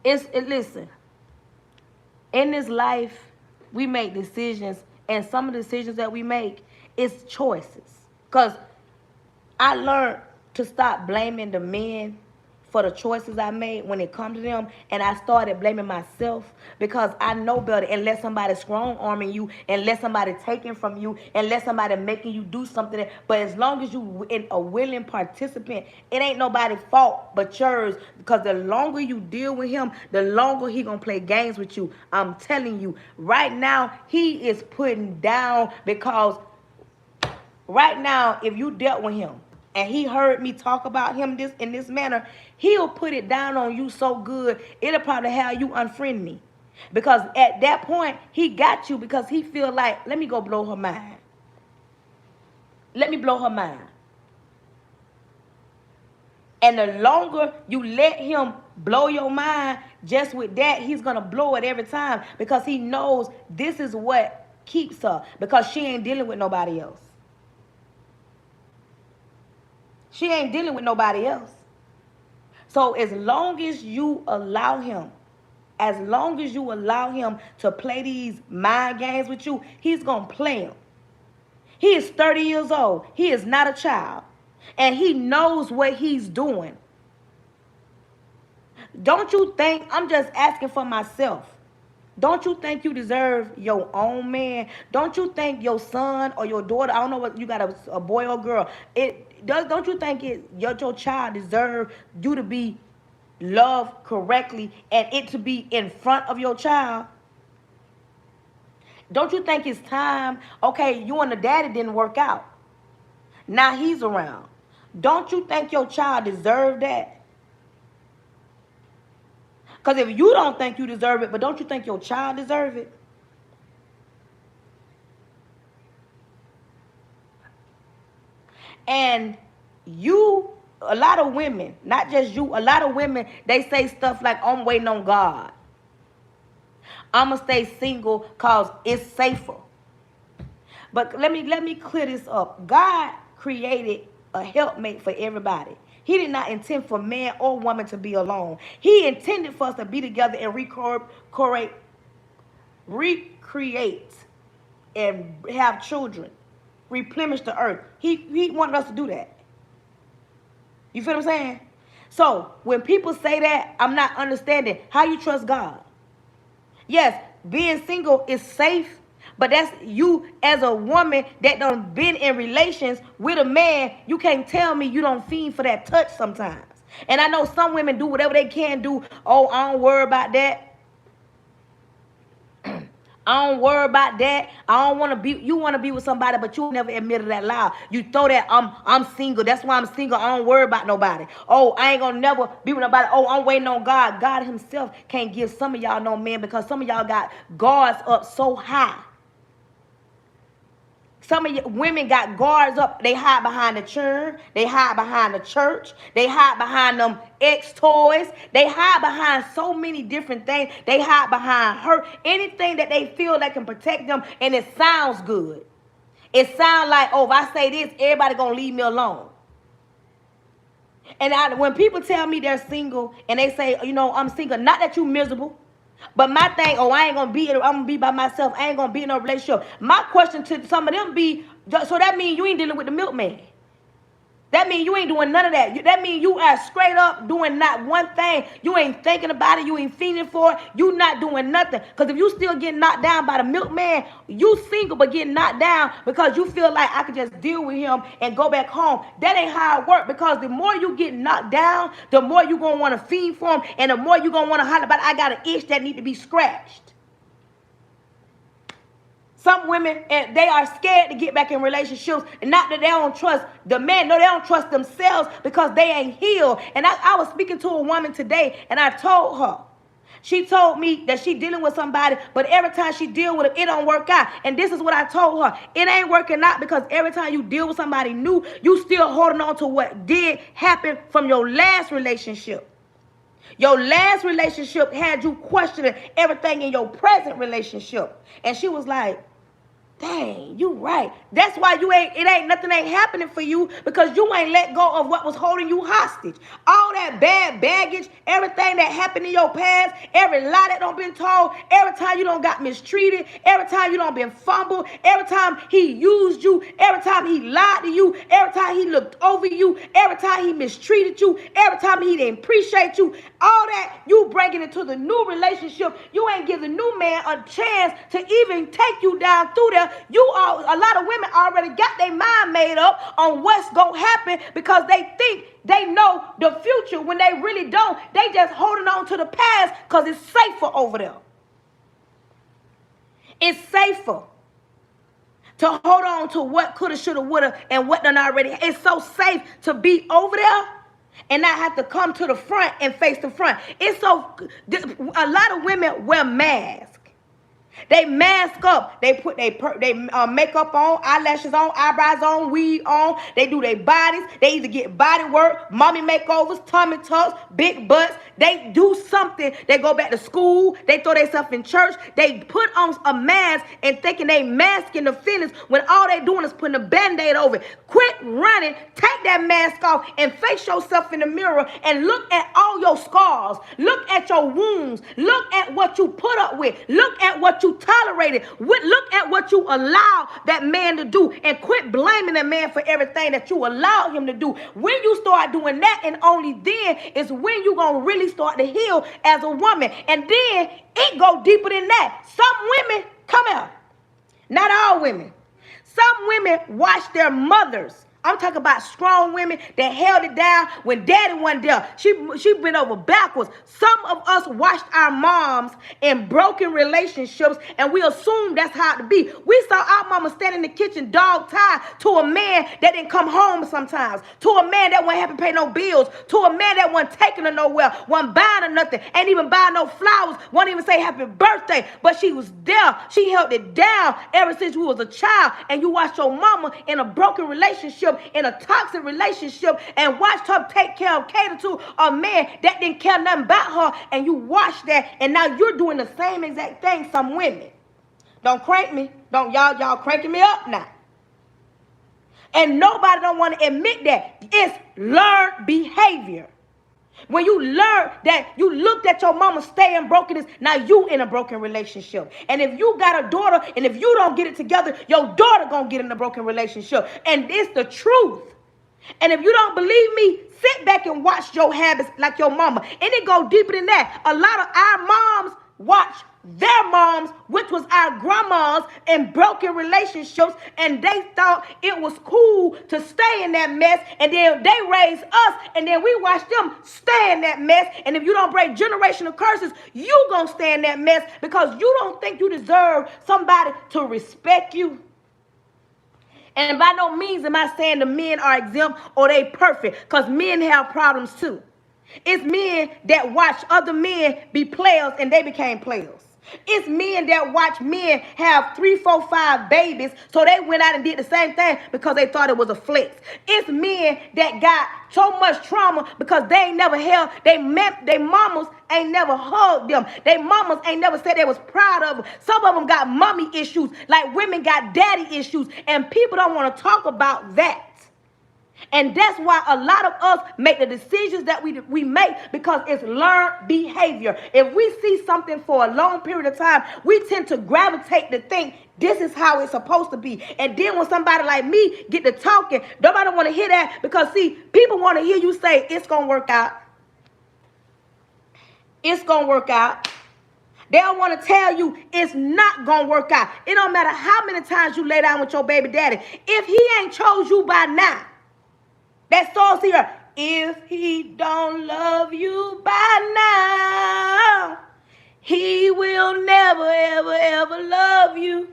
Listen, in this life, we make decisions, and some of the decisions that we make is choices. Because I learned to stop blaming the men for the choices I made when it comes to them, and I started blaming myself, because I know better. And let somebody strong arming you, and let somebody taking from you, and let somebody making you do something. But as long as you in a willing participant, it ain't nobody's fault but yours. Because the longer you deal with him, the longer he gonna play games with you. I'm telling you, right now he is putting down, because right now, if you dealt with him and he heard me talk about him in this manner, he'll put it down on you so good, it'll probably have you unfriend me. Because at that point, he got you because he feel like, let me go blow her mind. Let me blow her mind. And the longer you let him blow your mind, just with that, he's going to blow it every time, because he knows this is what keeps her, because she ain't dealing with nobody else. She ain't dealing with nobody else. So as long as you allow him, to play these mind games with you, he's going to play them. He is 30 years old. He is not a child. And he knows what he's doing. Don't you think, I'm just asking for myself, don't you think you deserve your own man? Don't you think your son or your daughter, I don't know what you got, a boy or girl, don't you think your child deserve you to be love correctly, and it to be in front of your child, don't you think it's time? Okay, you and the daddy didn't work out. Now he's around. Don't you think your child deserves that? Because if you don't think you deserve it, but don't you think your child deserves it? And you, a lot of women, not just you, a lot of women, they say stuff like, I'm waiting on God. I'm going to stay single because it's safer. But let me clear this up. God created a helpmate for everybody. He did not intend for man or woman to be alone. He intended for us to be together and recreate and have children, replenish the earth. He wanted us to do that. You feel what I'm saying? So when people say that, I'm not understanding how you trust God. Yes, being single is safe, but that's you as a woman that done been in relations with a man. You can't tell me you don't fiend for that touch sometimes. And I know some women do whatever they can do. Oh, I don't worry about that. I don't worry about that. I don't want to be. You want to be with somebody, but you never admitted that loud. You throw that I'm single. That's why I'm single. I don't worry about nobody. Oh, I ain't gonna never be with nobody. Oh, I'm waiting on God. God Himself can't give some of y'all no man because some of y'all got guards up so high. Some of you women got guards up. They hide behind the church. They hide behind the church. They hide behind them ex toys. They hide behind so many different things. They hide behind hurt. Anything that they feel that can protect them, and it sounds good. It sounds like, oh, if I say this, everybody gonna leave me alone. And when people tell me they're single and they say, I'm single, not that you miserable. But my thing, I'm gonna be by myself. I ain't gonna be in a relationship. My question to some of them be, so that means you ain't dealing with the milkman. That means you ain't doing none of that. That means you are straight up doing not one thing. You ain't thinking about it. You ain't feeling for it. You not doing nothing. Because if you still getting knocked down by the milkman, you single but getting knocked down because you feel like I could just deal with him and go back home. That ain't how it works. Because the more you get knocked down, the more you going to want to feed for him. And the more you going to want to holler about, I got an itch that need to be scratched. Some women, and they are scared to get back in relationships. And not that they don't trust the man. No, they don't trust themselves because they ain't healed. And I was speaking to a woman today, and I told her. She told me that she dealing with somebody, but every time she deal with it, it don't work out. And this is what I told her. It ain't working out because every time you deal with somebody new, you still holding on to what did happen from your last relationship. Your last relationship had you questioning everything in your present relationship. And she was like, dang, you right. That's why nothing ain't happening for you because you ain't let go of what was holding you hostage. All that bad baggage, everything that happened in your past, every lie that don't been told, every time you don't got mistreated, every time you don't been fumbled, every time he used you, every time he lied to you, every time he looked over you, every time he mistreated you, every time he didn't appreciate you, all that you bringing into the new relationship. You ain't give the new man a chance to even take you down through there. A lot of women already got their mind made up on what's gonna happen because they think they know the future when they really don't. They just holding on to the past because it's safer over there. It's safer to hold on to what coulda, shoulda, woulda, and what done already. It's so safe to be over there and not have to come to the front and face the front. A lot of women wear masks. They mask up. They put their makeup on, eyelashes on, eyebrows on, weed on. They do their bodies. They either get body work, mommy makeovers, tummy tucks, big butts. They do something. They go back to school. They throw themselves in church. They put on a mask and thinking they masking the feelings when all they doing is putting a Band-Aid over it. Quit running. Take that mask off and face yourself in the mirror and look at all your scars. Look at your wounds. Look at what you put up with. Look at what you tolerated. Look at what you allow that man to do and quit blaming that man for everything that you allow him to do. When you start doing that, and only then is when you're going to really start to heal as a woman. And then it go deeper than that. Some women, come out. Not all women. Some women watch their mothers I'm talking about strong women that held it down when daddy wasn't there. She been over backwards. Some of us watched our moms in broken relationships, and we assumed that's how it to be. We saw our mama stand in the kitchen dog tired to a man that didn't come home sometimes, to a man that wasn't happy to pay no bills, to a man that wasn't taking her nowhere, wasn't buying her nothing, ain't even buying no flowers, won't even say happy birthday, but she was there. She held it down ever since we was a child. And you watched your mama in a broken relationship, in a toxic relationship, and watched her take care of, cater to a man that didn't care nothing about her, and you watched that, and now you're doing the same exact thing. Some women, don't crank me, don't y'all cranking me up now, and nobody don't want to admit that. It's learned behavior. When you learn that you looked at your mama stay in brokenness, now you in a broken relationship. And if you got a daughter, and if you don't get it together, your daughter gonna get in a broken relationship. And it's the truth. And if you don't believe me, sit back and watch your habits like your mama. And it go deeper than that. A lot of our moms watch their moms, which was our grandmas, in broken relationships, and they thought it was cool to stay in that mess, and then they raised us, and then we watched them stay in that mess. And if you don't break generational curses, you gonna stay in that mess because you don't think you deserve somebody to respect you. And by no means am I saying the men are exempt or they perfect, because men have problems too. It's men that watch other men be players and they became players. It's men that watch men have 3, 4, 5 babies, so they went out and did the same thing because they thought it was a flex. It's men that got so much trauma because they ain't never held, they mamas ain't never hugged them. They mamas ain't never said they was proud of them. Some of them got mommy issues, like women got daddy issues, and people don't want to talk about that. And that's why a lot of us make the decisions that we make, because it's learned behavior. If we see something for a long period of time, we tend to gravitate to think this is how it's supposed to be. And then when somebody like me get to talking, nobody want to hear that, because see, people want to hear you say it's going to work out. It's going to work out. They don't want to tell you it's not going to work out. It don't matter how many times you lay down with your baby daddy. If he ain't chose you by now, that song's here. If he don't love you by now, he will never, ever, ever love you.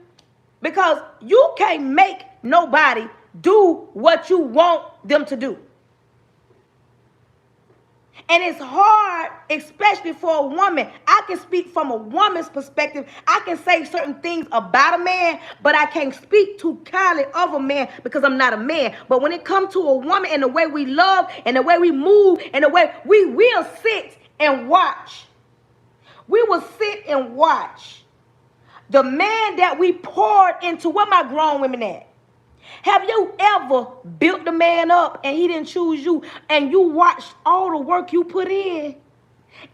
Because you can't make nobody do what you want them to do. And it's hard, especially for a woman. I can speak from a woman's perspective. I can say certain things about a man, but I can't speak too kindly of a man because I'm not a man. But when it comes to a woman and the way we love and the way we move and the way we will sit and watch. We will sit and watch the man that we poured into. Where my grown women at? Have you ever built the man up and he didn't choose you, and you watched all the work you put in,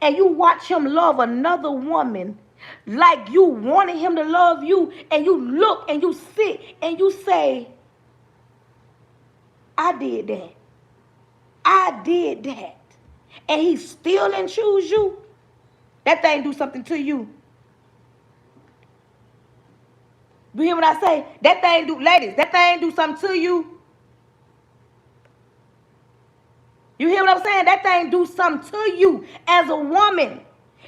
and you watch him love another woman like you wanted him to love you, and you look and you sit and you say, I did that. I did that. And he still didn't choose you? That thing do something to you. You hear what I say? That thing do, ladies, that thing do something to you. You hear what I'm saying? That thing do something to you as a woman.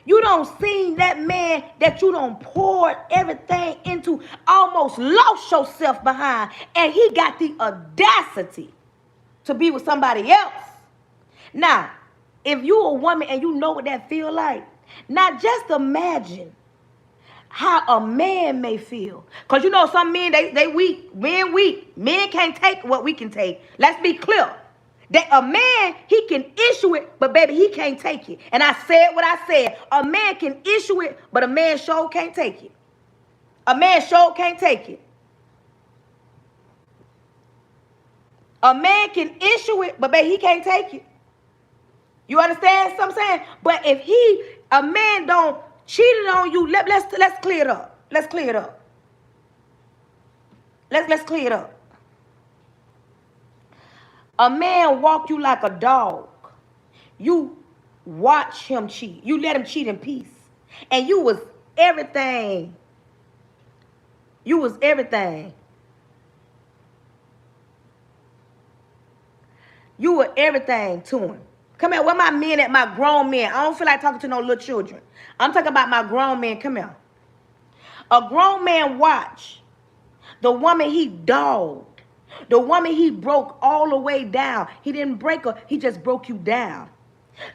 You don't see that man that you don't pour everything into, almost lost yourself behind, and he got the audacity to be with somebody else. Now, if you a woman and you know what that feel like, now just imagine how a man may feel. Because you know some men, they weak. Men weak. Men can't take what we can take. Let's be clear. That a man, he can issue it, but baby, he can't take it. And I said what I said. A man can issue it, but a man sure can't take it. A man sure can't take it. A man can issue it, but baby, he can't take it. You understand what I'm saying? But if a man don't cheated on you, let's clear it up. Let's clear it up. Let's clear it up. A man walk you like a dog. You watch him cheat. You let him cheat in peace. And you was everything. You was everything. You were everything to him. Come here, where my men at, my grown men? I don't feel like talking to no little children. I'm talking about my grown men. Come here. A grown man watch the woman he dogged, the woman he broke all the way down. He didn't break her, he just broke you down.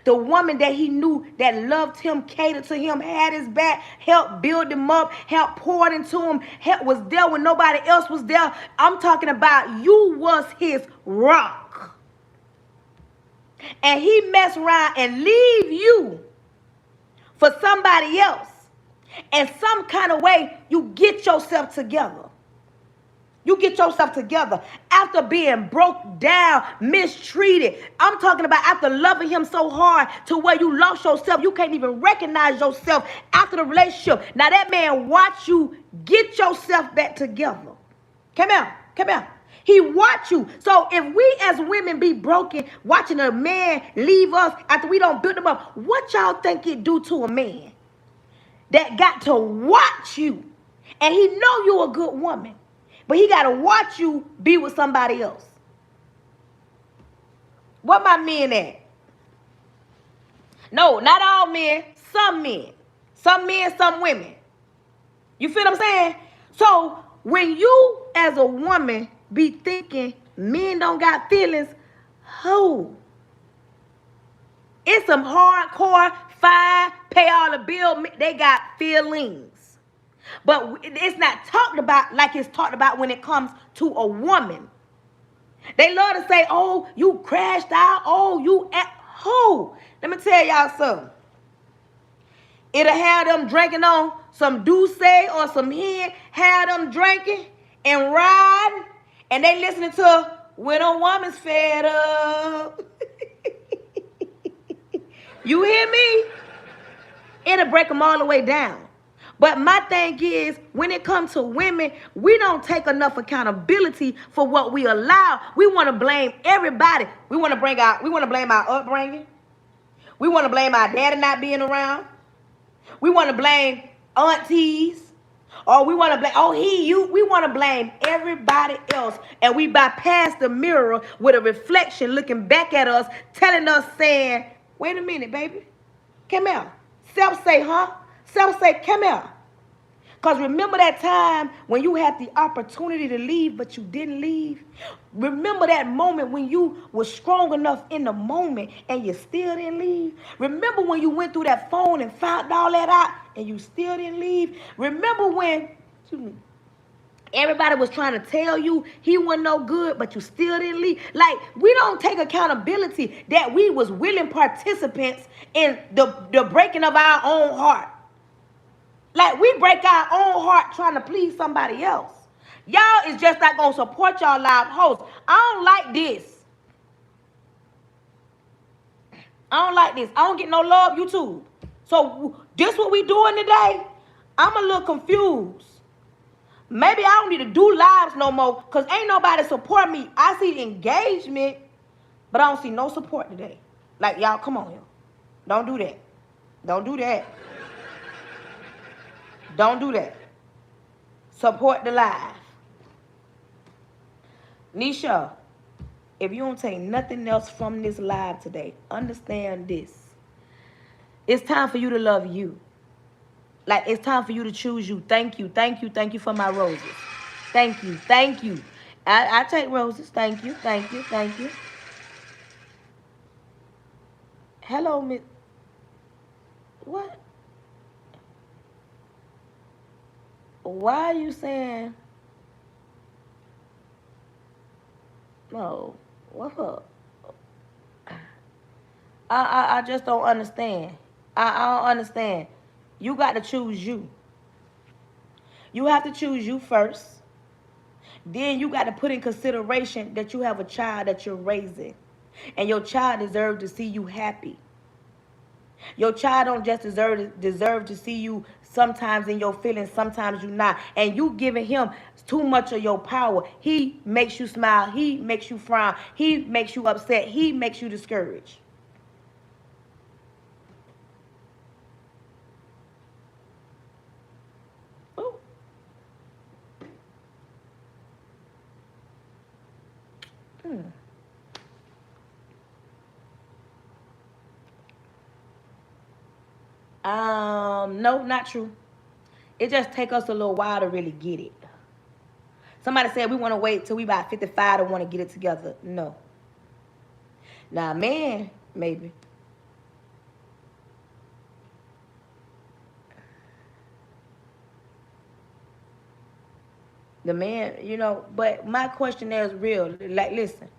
The woman that he knew that loved him, catered to him, had his back, helped build him up, helped pour into him, was there when nobody else was there. I'm talking about you was his rock. And he mess around and leave you for somebody else. And some kind of way you get yourself together. You get yourself together after being broke down, mistreated. I'm talking about after loving him so hard to where you lost yourself. You can't even recognize yourself after the relationship. Now that man watch you get yourself back together. Come here. Come here. He watch you. So if we as women be broken, watching a man leave us after we don't build him up, what y'all think it do to a man that got to watch you? And he know you a good woman, but he got to watch you be with somebody else. What my men at? No, not all men. Some men. Some men, some women. You feel what I'm saying? So when you as a woman be thinking men don't got feelings, who? It's some hardcore, fine, pay all the bill. They got feelings. But it's not talked about like it's talked about when it comes to a woman. They love to say, oh, you crashed out. Oh, you at who? Let me tell y'all something. It'll have them drinking on some Douce or some hen, have them drinking and riding, and they listening to When a Woman's Fed Up. You hear me? It'll break them all the way down. But my thing is, when it comes to women, we don't take enough accountability for what we allow. We want to blame everybody. We want to blame our upbringing. We want to blame our daddy not being around. We want to blame aunties. Or we want to blame, oh, we want to blame everybody else. And we bypass the mirror with a reflection looking back at us, telling us, saying, wait a minute, baby. Come here. Self say, huh? Self say, come here. Because remember that time when you had the opportunity to leave, but you didn't leave? Remember that moment when you were strong enough in the moment and you still didn't leave? Remember when you went through that phone and found all that out and you still didn't leave? Remember when everybody was trying to tell you he wasn't no good, but you still didn't leave? Like, we don't take accountability that we was willing participants in the breaking of our own heart. Like, we break our own heart trying to please somebody else. Y'all is just not going to support y'all live hosts. I don't like this. I don't like this. I don't get no love, YouTube. So, this what we doing today? I'm a little confused. Maybe I don't need to do lives no more because ain't nobody support me. I see engagement, but I don't see no support today. Like, y'all, come on here. Don't do that. Don't do that. Don't do that. Support the live. Nisha, if you don't take nothing else from this live today, understand this. It's time for you to love you. Like, it's time for you to choose you. Thank you. Thank you. Thank you for my roses. Thank you. Thank you. I take roses. Thank you. Thank you. Thank you. Hello, Miss. What? Why are you saying? No. What's up? I just don't understand. I don't understand. You got to choose you. You have to choose you first. Then you got to put in consideration that you have a child that you're raising. And your child deserves to see you happy. Your child don't just deserve to see you sometimes in your feelings, sometimes you not. And you giving him too much of your power. He makes you smile. He makes you frown. He makes you upset. He makes you discouraged. No, not true. It just take us a little while to really get it. Somebody said we want to wait till we about 55 to want to get it together. No. Now, man, maybe. The man, but my question there is real. Like, listen,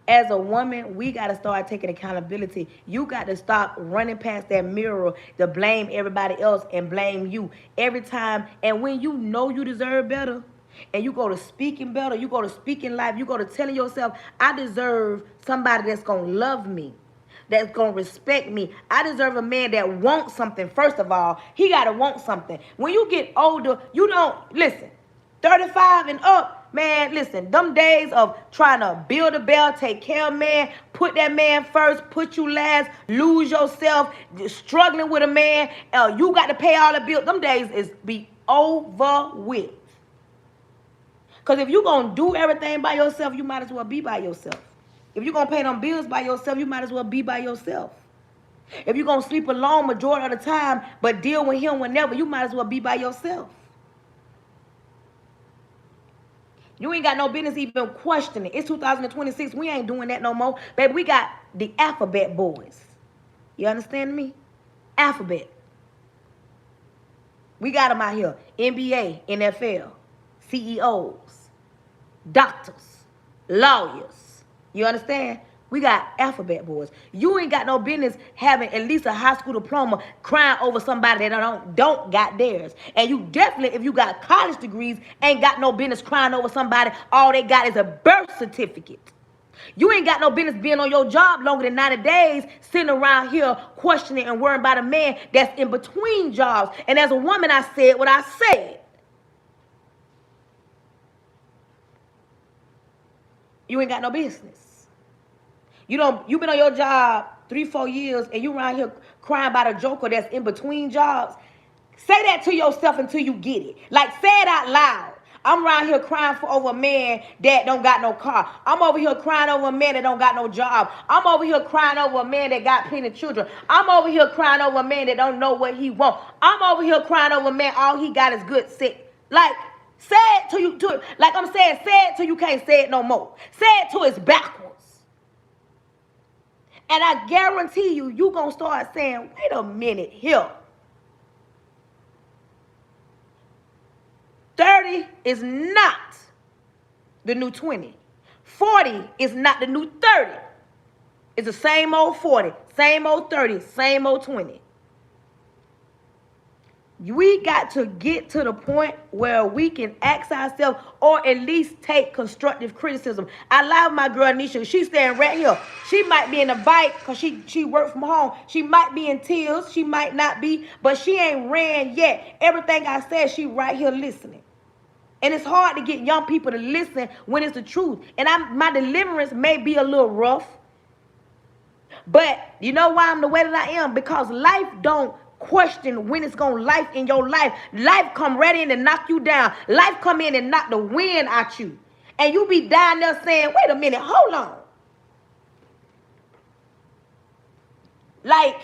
as a woman, we got to start taking accountability. You got to stop running past that mirror to blame everybody else and blame you every time. And when you know you deserve better, and you go to speaking better, you go to speaking life, you go to telling yourself, I deserve somebody that's going to love me, that's going to respect me. I deserve a man that wants something. First of all, he got to want something. When you get older, you don't, listen, 35 and up, man, listen, them days of trying to build a bell, take care of man, put that man first, put you last, lose yourself, struggling with a man, you got to pay all the bills, them days is be over with. Because if you're going to do everything by yourself, you might as well be by yourself. If you're going to pay them bills by yourself, you might as well be by yourself. If you're going to sleep alone majority of the time, but deal with him whenever, you might as well be by yourself. You ain't got no business even questioning. It's 2026. We ain't doing that no more. Baby, we got the alphabet boys. You understand me? Alphabet. We got them out here. NBA, NFL, CEOs, doctors, lawyers. You understand? We got alphabet boys. You ain't got no business having at least a high school diploma crying over somebody that don't got theirs. And you definitely, if you got college degrees, ain't got no business crying over somebody. All they got is a birth certificate. You ain't got no business being on your job longer than 90 days, sitting around here questioning and worrying about a man that's in between jobs. And as a woman, I said what I said. You ain't got no business. You been on your job 3-4 years and you around here crying about a joker that's in between jobs. Say that to yourself until you get it. Like, say it out loud. I'm around here crying over a man that don't got no car. I'm over here crying over a man that don't got no job. I'm over here crying over a man that got plenty of children. I'm over here crying over a man that don't know what he want. I'm over here crying over a man all he got is good sex. Like, say it till you do it. Like I'm saying, say it till you can't say it no more. Say it till it's backwards. And I guarantee you, you're going to start saying, wait a minute here. 30 is not the new 20. 40 is not the new 30. It's the same old 40, same old 30, same old 20. We got to get to the point where we can ask ourselves or at least take constructive criticism. I love my girl Nisha. She's standing right here. She might be in a bike because she worked from home. She might be in tears. She might not be, but she ain't ran yet. Everything I said, she right here listening. And it's hard to get young people to listen when it's the truth. And my deliverance may be a little rough. But you know why I'm the way that I am? Because life don't question when it's gonna life in your life. Life come right in and knock you down. Life come in and knock the wind out you. And you be down there saying, wait a minute, hold on. Like,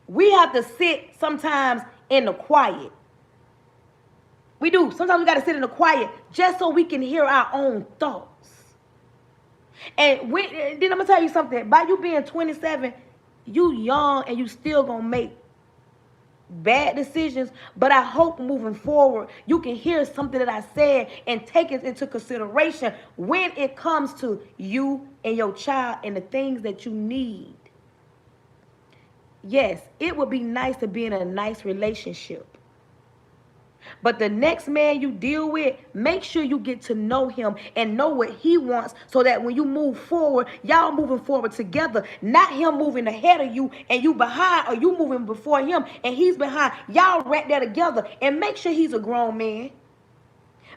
we have to sit sometimes in the quiet. We do. Sometimes we got to sit in the quiet just so we can hear our own thoughts. And then I'm going to tell you something. By you being 27, you young and you still going to make bad decisions. But I hope moving forward, you can hear something that I said and take it into consideration when it comes to you and your child and the things that you need. Yes, it would be nice to be in a nice relationship. But the next man you deal with, make sure you get to know him and know what he wants so that when you move forward, y'all moving forward together. Not him moving ahead of you and you behind, or you moving before him and he's behind. Y'all right there together, and make sure he's a grown man.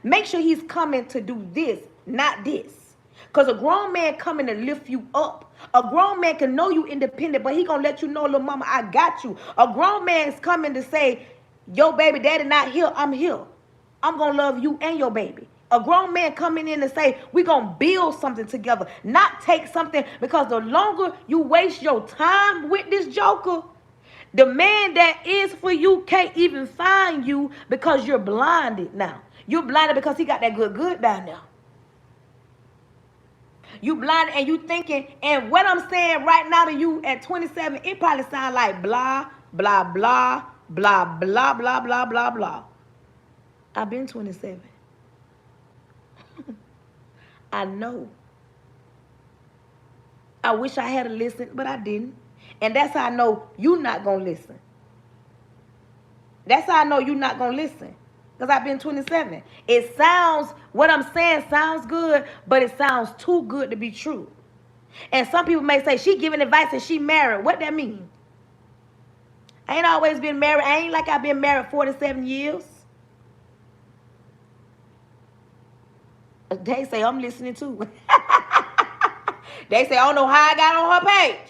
Make sure he's coming to do this, not this. Because a grown man coming to lift you up. A grown man can know you independent, but he going to let you know, little mama, I got you. A grown man is coming to say, yo, baby daddy not here, I'm here. I'm going to love you and your baby. A grown man coming in and say, we're going to build something together, not take something, because the longer you waste your time with this joker, the man that is for you can't even find you because you're blinded now. You're blinded because he got that good down there. You blinded and you thinking, and what I'm saying right now to you at 27, it probably sounds like blah, blah, blah, blah, blah, blah, blah, blah, blah. I've been 27. I know. I wish I had listened, but I didn't. And that's how I know you're not going to listen. That's how I know you're not going to listen. Because I've been 27. It sounds, what I'm saying sounds good, but it sounds too good to be true. And some people may say, she giving advice and she married. What that mean? I ain't always been married. I ain't like I've been married 47 years. They say I'm listening too. They say I don't know how I got on her page.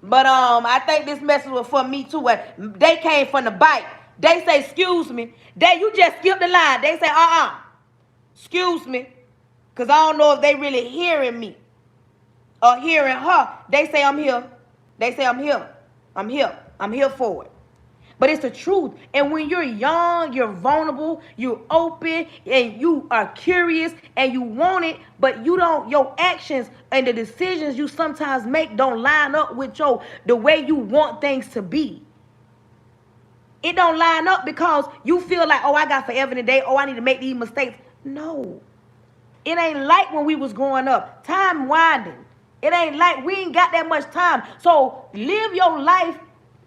But I think this message was for me too. They came from the bike. They say, excuse me. You just skipped the line. They say, excuse me. Because I don't know if they really hearing me or hearing her. They say I'm here. They say I'm here. I'm here. I'm here for it. But it's the truth. And when you're young, you're vulnerable, you're open, and you are curious, and you want it, but you don't, your actions and the decisions you sometimes make don't line up with the way you want things to be. It don't line up because you feel like, oh, I got forever today. Oh, I need to make these mistakes. No. It ain't like when we was growing up. Time winding. It ain't like we ain't got that much time. So live your life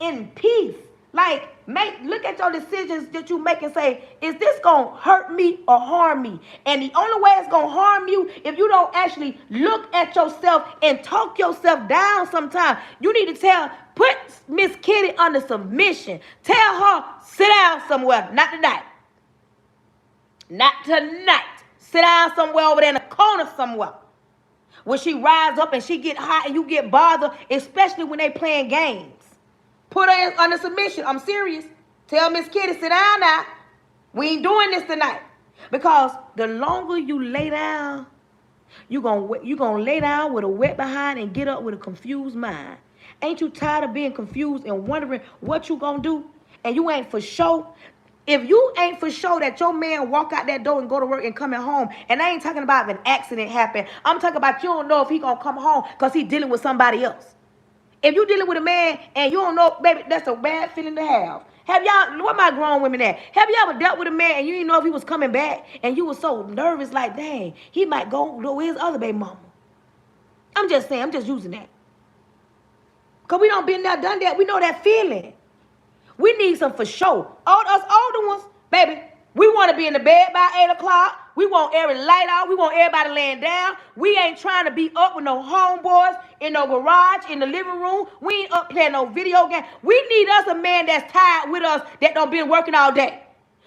in peace. Like, look at your decisions that you make and say, is this going to hurt me or harm me? And the only way it's going to harm you, if you don't actually look at yourself and talk yourself down sometimes. You need to put Miss Kitty under submission. Tell her, sit down somewhere. Not tonight. Not tonight. Sit down somewhere over there in a corner somewhere. When she rise up and she get hot and you get bothered, especially when they playing games. Put her under submission. I'm serious. Tell Miss Kitty, sit down now. We ain't doing this tonight. Because the longer you lay down, you're gonna lay down with a wet behind and get up with a confused mind. Ain't you tired of being confused and wondering what you gonna do? And you ain't for sure. If you ain't for sure that your man walk out that door and go to work and coming home, and I ain't talking about if an accident happened. I'm talking about you don't know if he gonna come home because he dealing with somebody else. If you dealing with a man and you don't know, baby, that's a bad feeling to have. Have y'all, where my grown women at? Have you ever dealt with a man and you didn't know if he was coming back and you was so nervous like, dang, he might go with his other baby mama? I'm just saying, I'm just using that. Because we don't been there, done that. We know that feeling. We need some for sure. All us older ones, baby, we want to be in the bed by 8 o'clock. We want every light out. We want everybody laying down. We ain't trying to be up with no homeboys in no garage, in the living room. We ain't up playing no video game. We need us a man that's tired with us that don't been working all day.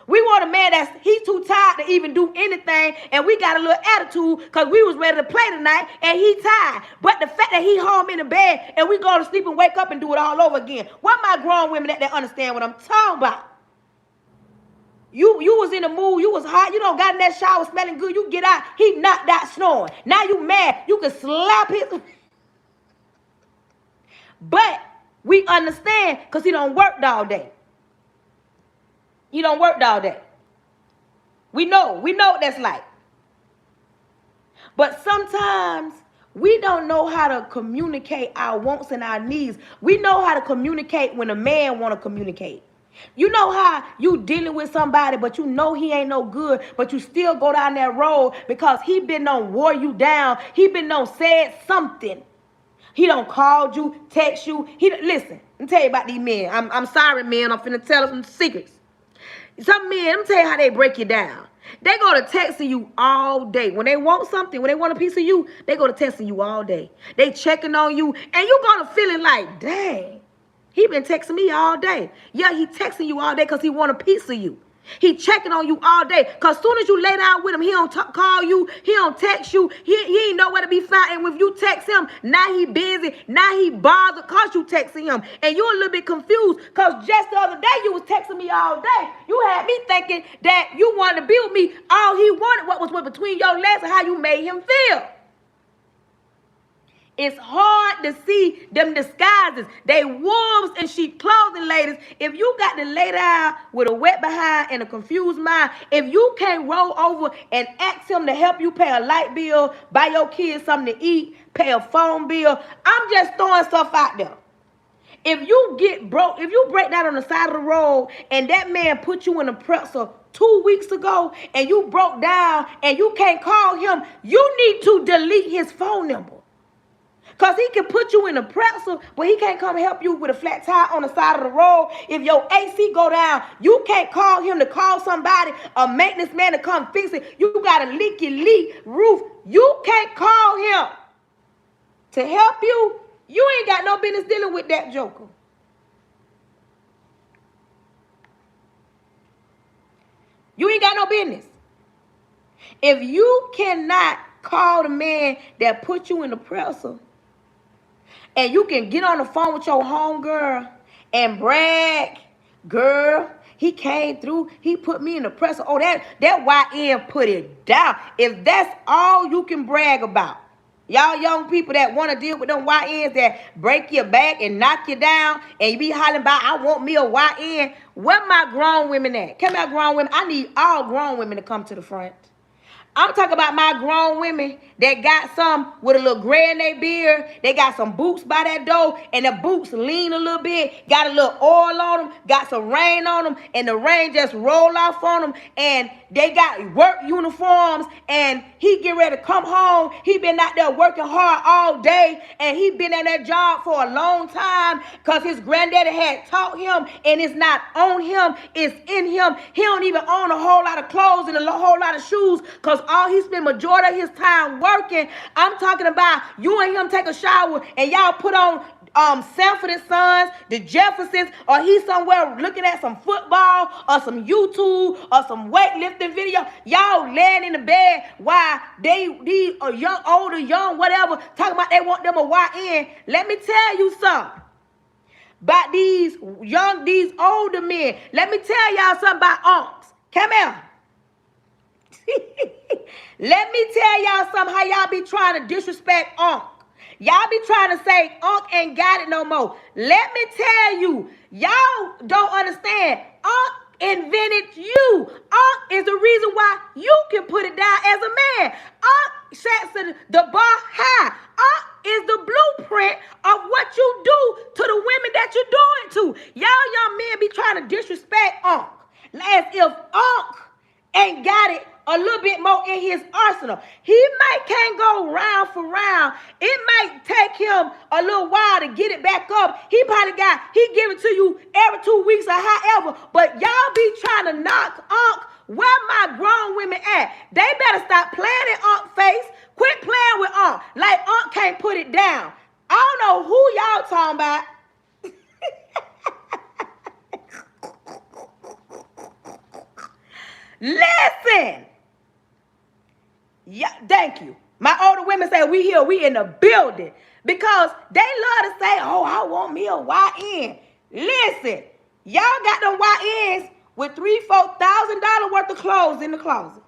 We want a man he's too tired to even do anything, and we got a little attitude because we was ready to play tonight, and he tired. But the fact that he home in the bed and we go to sleep and wake up and do it all over again. What my grown women that understand what I'm talking about? You was in the mood, you was hot, you don't got in that shower smelling good, you get out, he knocked out snoring. Now you mad, you can slap his. But we understand because he don't work all day. He don't work all day. We know what that's like. But sometimes we don't know how to communicate our wants and our needs. We know how to communicate when a man want to communicate. You know how you dealing with somebody, but you know he ain't no good, but you still go down that road because he been on wore you down. He been on said something. He don't called you, text you. Listen, let me tell you about these men. I'm sorry, man. I'm finna tell them some secrets. Some men, let me tell you how they break you down. They go to texting you all day. When they want something, when they want a piece of you, they go to texting you all day. They checking on you, and you gonna feeling like, dang. He been texting me all day. Yeah, he texting you all day because he want a piece of you. He checking on you all day. Because soon as you lay down with him, he don't call you. He don't text you. He ain't know where to be found. And when you text him, now he busy. Now he bothered because you texting him. And you a little bit confused because just the other day you was texting me all day. You had me thinking that you wanted to be with me. All he wanted was between your legs and how you made him feel. It's hard to see them disguises. They wolves in sheep clothing, ladies. If you got to lay down with a wet behind and a confused mind, if you can't roll over and ask him to help you pay a light bill, buy your kids something to eat, pay a phone bill, I'm just throwing stuff out there. If you get broke, if you break down on the side of the road and that man put you in a pretzel 2 weeks ago and you broke down and you can't call him, you need to delete his phone number. Because he can put you in a pretzel, but he can't come help you with a flat tire on the side of the road. If your AC go down, you can't call him to call somebody, a maintenance man to come fix it. You got a leak roof. You can't call him to help you. You ain't got no business dealing with that joker. You ain't got no business. If you cannot call the man that put you in the pretzel, and you can get on the phone with your homegirl and brag, girl, he came through, he put me in the presser. Oh, that YN put it down. If that's all you can brag about, y'all young people that want to deal with them YNs that break your back and knock you down and you be hollering about, I want me a YN. Where my grown women at? Come here, grown women. I need all grown women to come to the front. I'm talking about my grown women that got some with a little gray in their beard. They got some boots by that door, and the boots lean a little bit, got a little oil on them, got some rain on them, and the rain just roll off on them, and they got work uniforms, and he get ready to come home. He been out there working hard all day, and he been at that job for a long time because his granddaddy had taught him, and it's not on him, it's in him. He don't even own a whole lot of clothes and a whole lot of shoes because all he spend majority of his time working. I'm talking about you and him take a shower and y'all put on Sanford and Sons, the Jeffersons, or he's somewhere looking at some football or some YouTube or some weightlifting video. Y'all laying in the bed while these young, older, young, whatever, talking about they want them a YN. Let me tell you something about these older men. Let me tell y'all something about unks. Come here. Let me tell y'all something how y'all be trying to disrespect Unc. Y'all be trying to say Unc ain't got it no more. Let me tell you, y'all don't understand. Unc invented you. Unc is the reason why you can put it down as a man. Unc sets the bar high. Unc is the blueprint of what you do to the women that you're doing to. Y'all young men be trying to disrespect Unc as if Unc ain't got it a little bit more in his arsenal. He can't go round for round. It might take him a little while to get it back up. He give it to you every 2 weeks or however. But y'all be trying to knock Unc. Where my grown women at? They better stop playing in Unc's face. Quit playing with Unc. Like Unc can't put it down. I don't know who y'all talking about. Listen. Yeah, thank you. My older women say we here, we in the building. Because they love to say, oh, I want me a YN. Listen, y'all got them YNs with $3,000-$4,000 worth of clothes in the closet.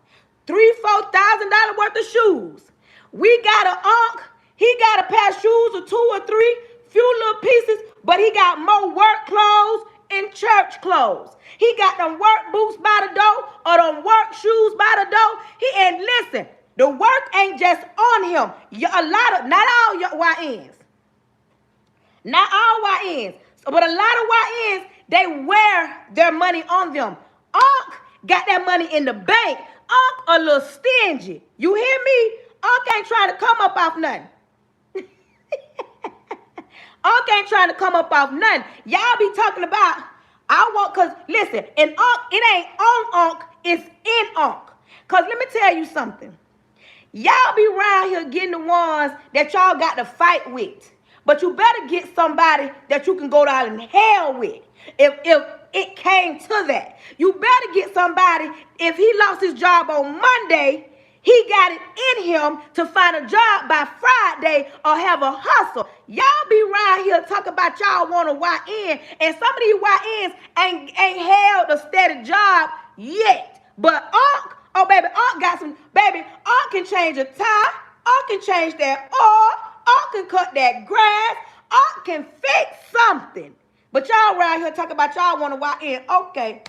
$3,000-$4,000 worth of shoes. We got an Unc. He got a pair of shoes or 2 or 3, few little pieces, but he got more work clothes and church clothes. He got them work boots by the door or them work shoes by the door. And listen, the work ain't just on him. Not all your YNs. Not all YNs. But a lot of YNs, they wear their money on them. Unc got that money in the bank. Unc a little stingy. You hear me? Unc ain't trying to come up off nothing. Unc ain't trying to come up off nothing. Y'all be talking about, because listen, and Unc, it ain't on Unc, it's in Unc. Because let me tell you something. Y'all be around here getting the ones that y'all got to fight with. But you better get somebody that you can go down in hell with. If it came to that. You better get somebody, if he lost his job on Monday, he got it in him to find a job by Friday or have a hustle. Y'all be around here talking about y'all want a YN, and some of these YNs ain't held a steady job yet. But Unc, oh baby, Unc got some, baby, Unc can change a tire, Unc can change that oil, Unc can cut that grass, Unc can fix something. But y'all around here talking about y'all want a YN. Okay,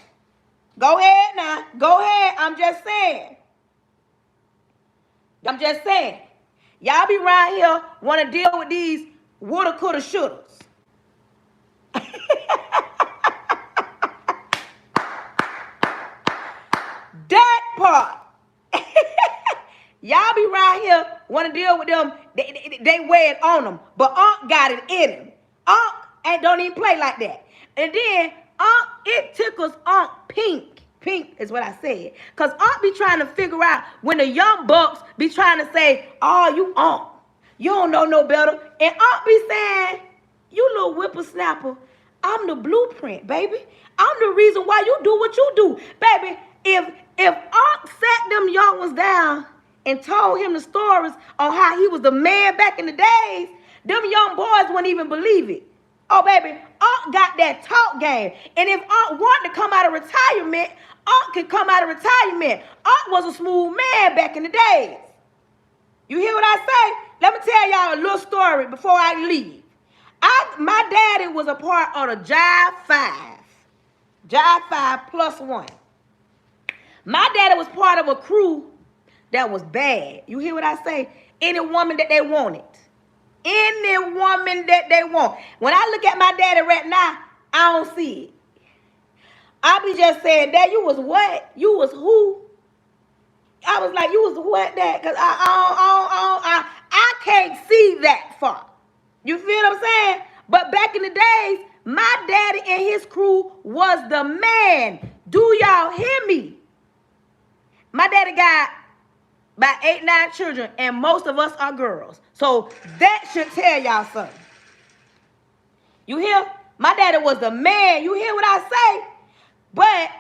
go ahead now, go ahead, I'm just saying. Y'all be around here want to deal with these woulda, coulda, shouldas. That part. Y'all be around here want to deal with them. They wear it on them. But Unc got it in him. Unc don't even play like that. And then Unc, it tickles Unc pink. Pink is what I said. Because Unc be trying to figure out when the young bucks be trying to say, oh, you Unc. You don't know no better. And Unc be saying, you little whippersnapper, I'm the blueprint, baby. I'm the reason why you do what you do. Baby, if Unc sat them young ones down and told him the stories on how he was the man back in the days, them young boys wouldn't even believe it. Oh, baby, Unc got that talk game. And if Unc wanted to come out of retirement, Unc could come out of retirement. Unc was a smooth man back in the days. You hear what I say? Let me tell y'all a little story before I leave. My daddy was a part of the Jive 5. Jive 5 plus 1. My daddy was part of a crew that was bad. You hear what I say? Any woman that they wanted. Any woman that they want. When I look at my daddy right now, I don't see it. I be just saying, Dad, you was what? You was who? I was like, you was what, Dad? Because I can't see that far. You feel what I'm saying? But back in the days, my daddy and his crew was the man. Do y'all hear me? My daddy got about 8, 9 children, and most of us are girls. So that should tell y'all something. You hear? My daddy was the man. You hear what I say? But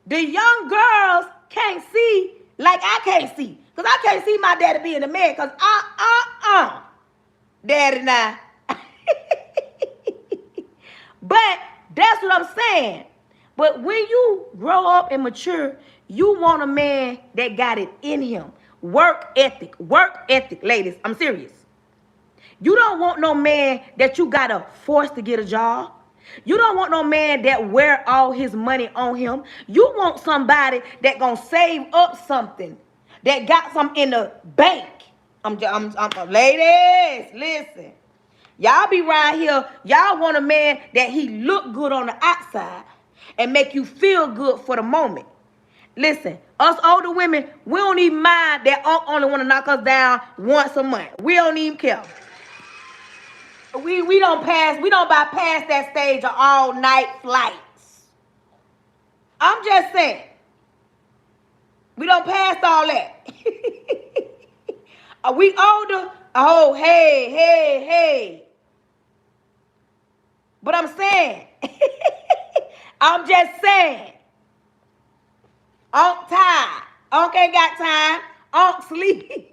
the young girls can't see like I can't see. Because I can't see my daddy being a man. Because daddy now. But that's what I'm saying. But when you grow up and mature, you want a man that got it in him. Work ethic, ladies. I'm serious. You don't want no man that you gotta force to get a job. You don't want no man that wear all his money on him. You want somebody that gonna save up something, that got something in the bank. Ladies, listen. Y'all be right here. Y'all want a man that he look good on the outside and make you feel good for the moment. Listen, us older women, we don't even mind that Unc only want to knock us down once a month. We don't even care. We don't bypass that stage of all night flights. I'm just saying. We don't pass all that. Are we older? Oh, hey. But I'm saying, I'm just saying, Unc tired. Unc ain't got time. Unc sleep.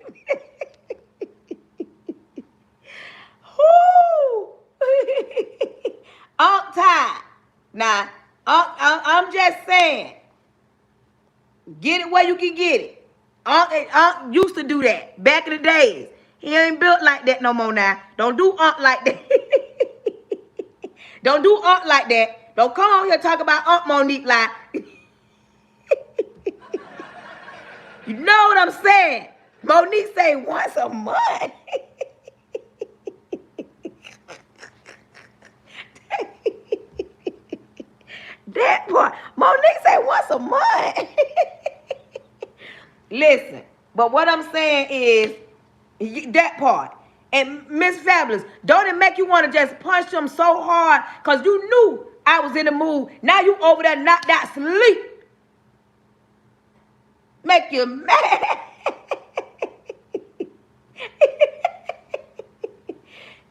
Unc tired. Now, I'm just saying, get it where you can get it. Unc used to do that back in the days. He ain't built like that no more now. Don't do Unc like that. Don't do Unc like that. Don't come on here talk about Unc Monique like. You know what I'm saying? Monique say once a month. That part. Monique say once a month. Listen, but what I'm saying is that part. And Miss Fabulous, don't it make you want to just punch them so hard because you knew I was in the mood. Now you over there knocked out sleep. Make you mad.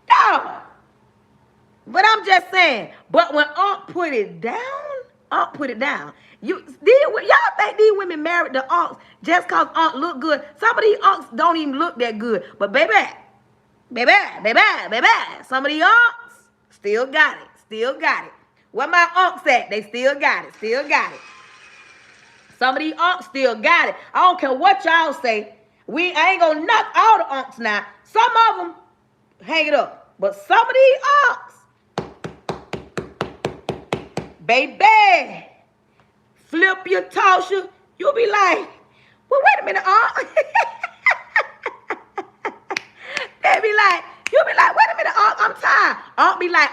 No. But I'm just saying, but when Unc put it down, Unc put it down. Y'all think these women married the unks just cause Unc look good? Some of these unks don't even look that good. But baby, some of these unks still got it. Still got it. Where my unks at? They still got it. Still got it. Some of these unks still got it. I don't care what y'all say. I ain't gonna knock all the unks now. Some of them hang it up. But some of these unks, baby, flip you, toss you, you'll be like, well, wait a minute, unc. They be like, you'll be like, wait a minute, unc, I'm tired. Unc be like,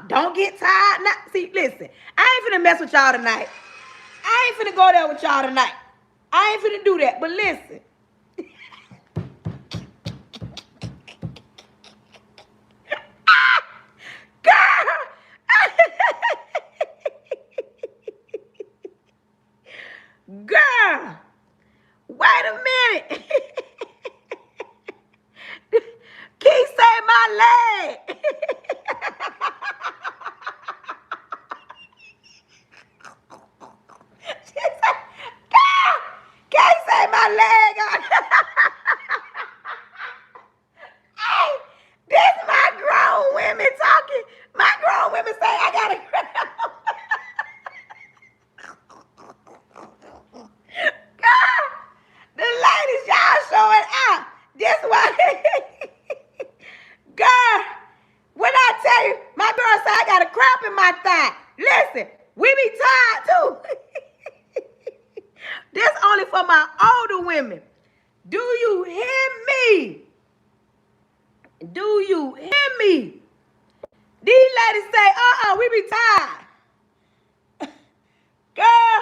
don't get tired now. See, listen, I ain't finna mess with y'all tonight. I ain't finna go there with y'all tonight. I ain't finna do that. But listen. Girl. Girl. Wait a minute. Keith saved my leg. My leg on. Hey, this is my grown women talking. My grown women say I gotta God, the ladies y'all showing out. This why girl, when I tell you, my girl say I got a cramp in my thigh. Listen, we be tired too. This only for my older women. Do you hear me? Do you hear me? These ladies say, we be tired. Girl,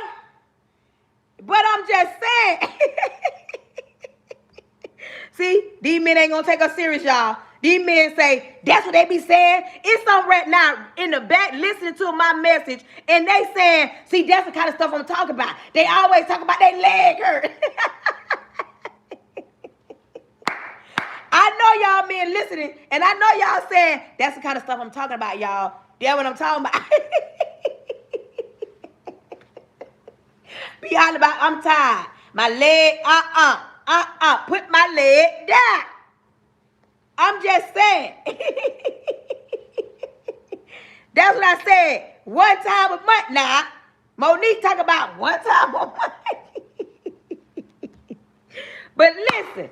but I'm just saying. See, these men ain't gonna take us serious, y'all. These men say, that's what they be saying. It's some right now in the back listening to my message, and they saying, see, that's the kind of stuff I'm talking about. They always talk about their leg hurt. I know y'all men listening, and I know y'all saying, that's the kind of stuff I'm talking about, y'all. That's what I'm talking about. Be all about, I'm tired. My leg, put my leg down. I'm just saying. That's what I said. One time a month now. Monique talk about one time a month. But listen.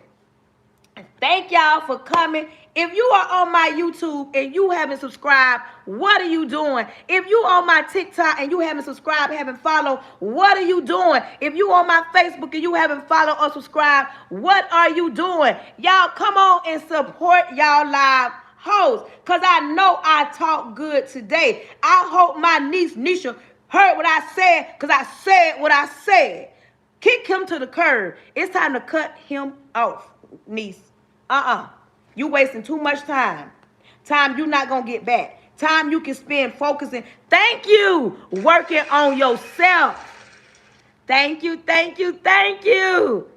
Thank y'all for coming. If you are on my YouTube and you haven't subscribed, what are you doing? If you on my TikTok and you haven't subscribed, haven't followed, what are you doing? If you on my Facebook and you haven't followed or subscribed, what are you doing? Y'all come on and support y'all live hosts, because I know I talk good today. I hope my niece Nisha heard what I said, because I said what I said. Kick him to the curb. It's time to cut him off, niece. You wasting too much time. Time you're not going to get back. Time you can spend focusing. Thank you. Working on yourself. Thank you, thank you, thank you.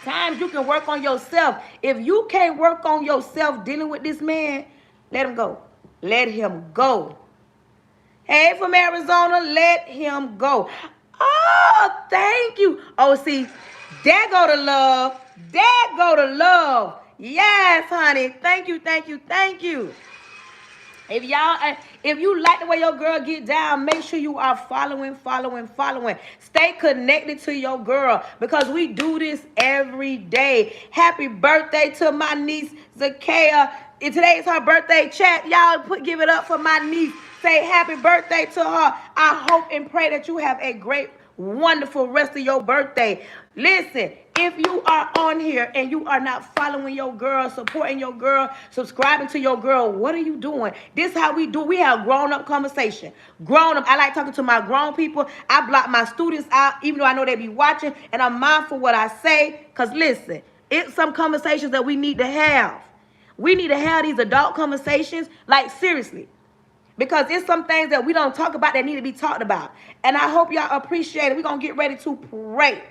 Times you can work on yourself. If you can't work on yourself dealing with this man, let him go. Let him go. Hey, from Arizona, let him go. Oh, thank you. Oh, see, there go to love. There go to love. Yes, honey. Thank you, thank you, thank you. If you like the way your girl get down, make sure you are following. Stay connected to your girl, because we do this every day. Happy birthday to my niece, Zakaya. Today's her birthday. Chat, y'all give it up for my niece. Say happy birthday to her. I hope and pray that you have a great, wonderful rest of your birthday. Listen, if you are on here and you are not following your girl, supporting your girl, subscribing to your girl, what are you doing? This is how we do. We have grown-up conversation. Grown-up. I like talking to my grown people. I block my students out, even though I know they be watching, and I'm mindful what I say. Because listen, it's some conversations that we need to have. We need to have these adult conversations, like seriously. Because it's some things that we don't talk about that need to be talked about. And I hope y'all appreciate it. We're going to get ready to pray.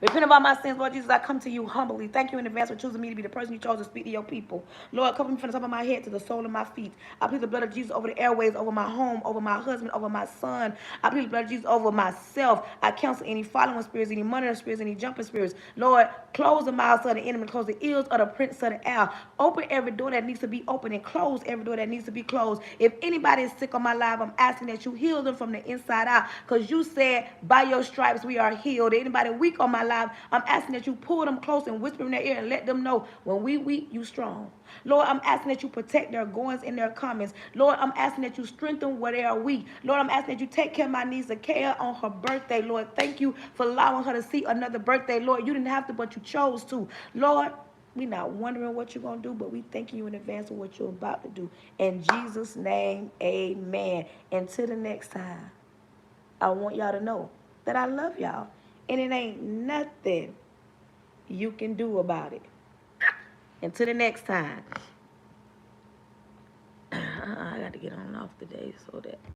Repent of all my sins, Lord Jesus. I come to you humbly. Thank you in advance for choosing me to be the person you chose to speak to your people. Lord, cover me from the top of my head to the sole of my feet. I plead the blood of Jesus over the airways, over my home, over my husband, over my son. I plead the blood of Jesus over myself. I cancel any following spirits, any monitoring spirits, any jumping spirits. Lord, close the mouths of the enemy, close the ears of the prince of the air. Open every door that needs to be open and close every door that needs to be closed. If anybody is sick on my life, I'm asking that you heal them from the inside out, because you said by your stripes we are healed. Anybody weak on my life, I'm asking that you pull them close and whisper in their ear and let them know when we weak, you strong. Lord, I'm asking that you protect their goings and their comings. Lord, I'm asking that you strengthen where they are weak. Lord, I'm asking that you take care of my niece Akea on her birthday. Lord, thank you for allowing her to see another birthday. Lord, you didn't have to, but you chose to. Lord, we're not wondering what you're going to do, but we thanking you in advance of what you're about to do. In Jesus' name, amen. Until the next time, I want y'all to know that I love y'all. And it ain't nothing you can do about it. Until the next time. I got to get on and off today so that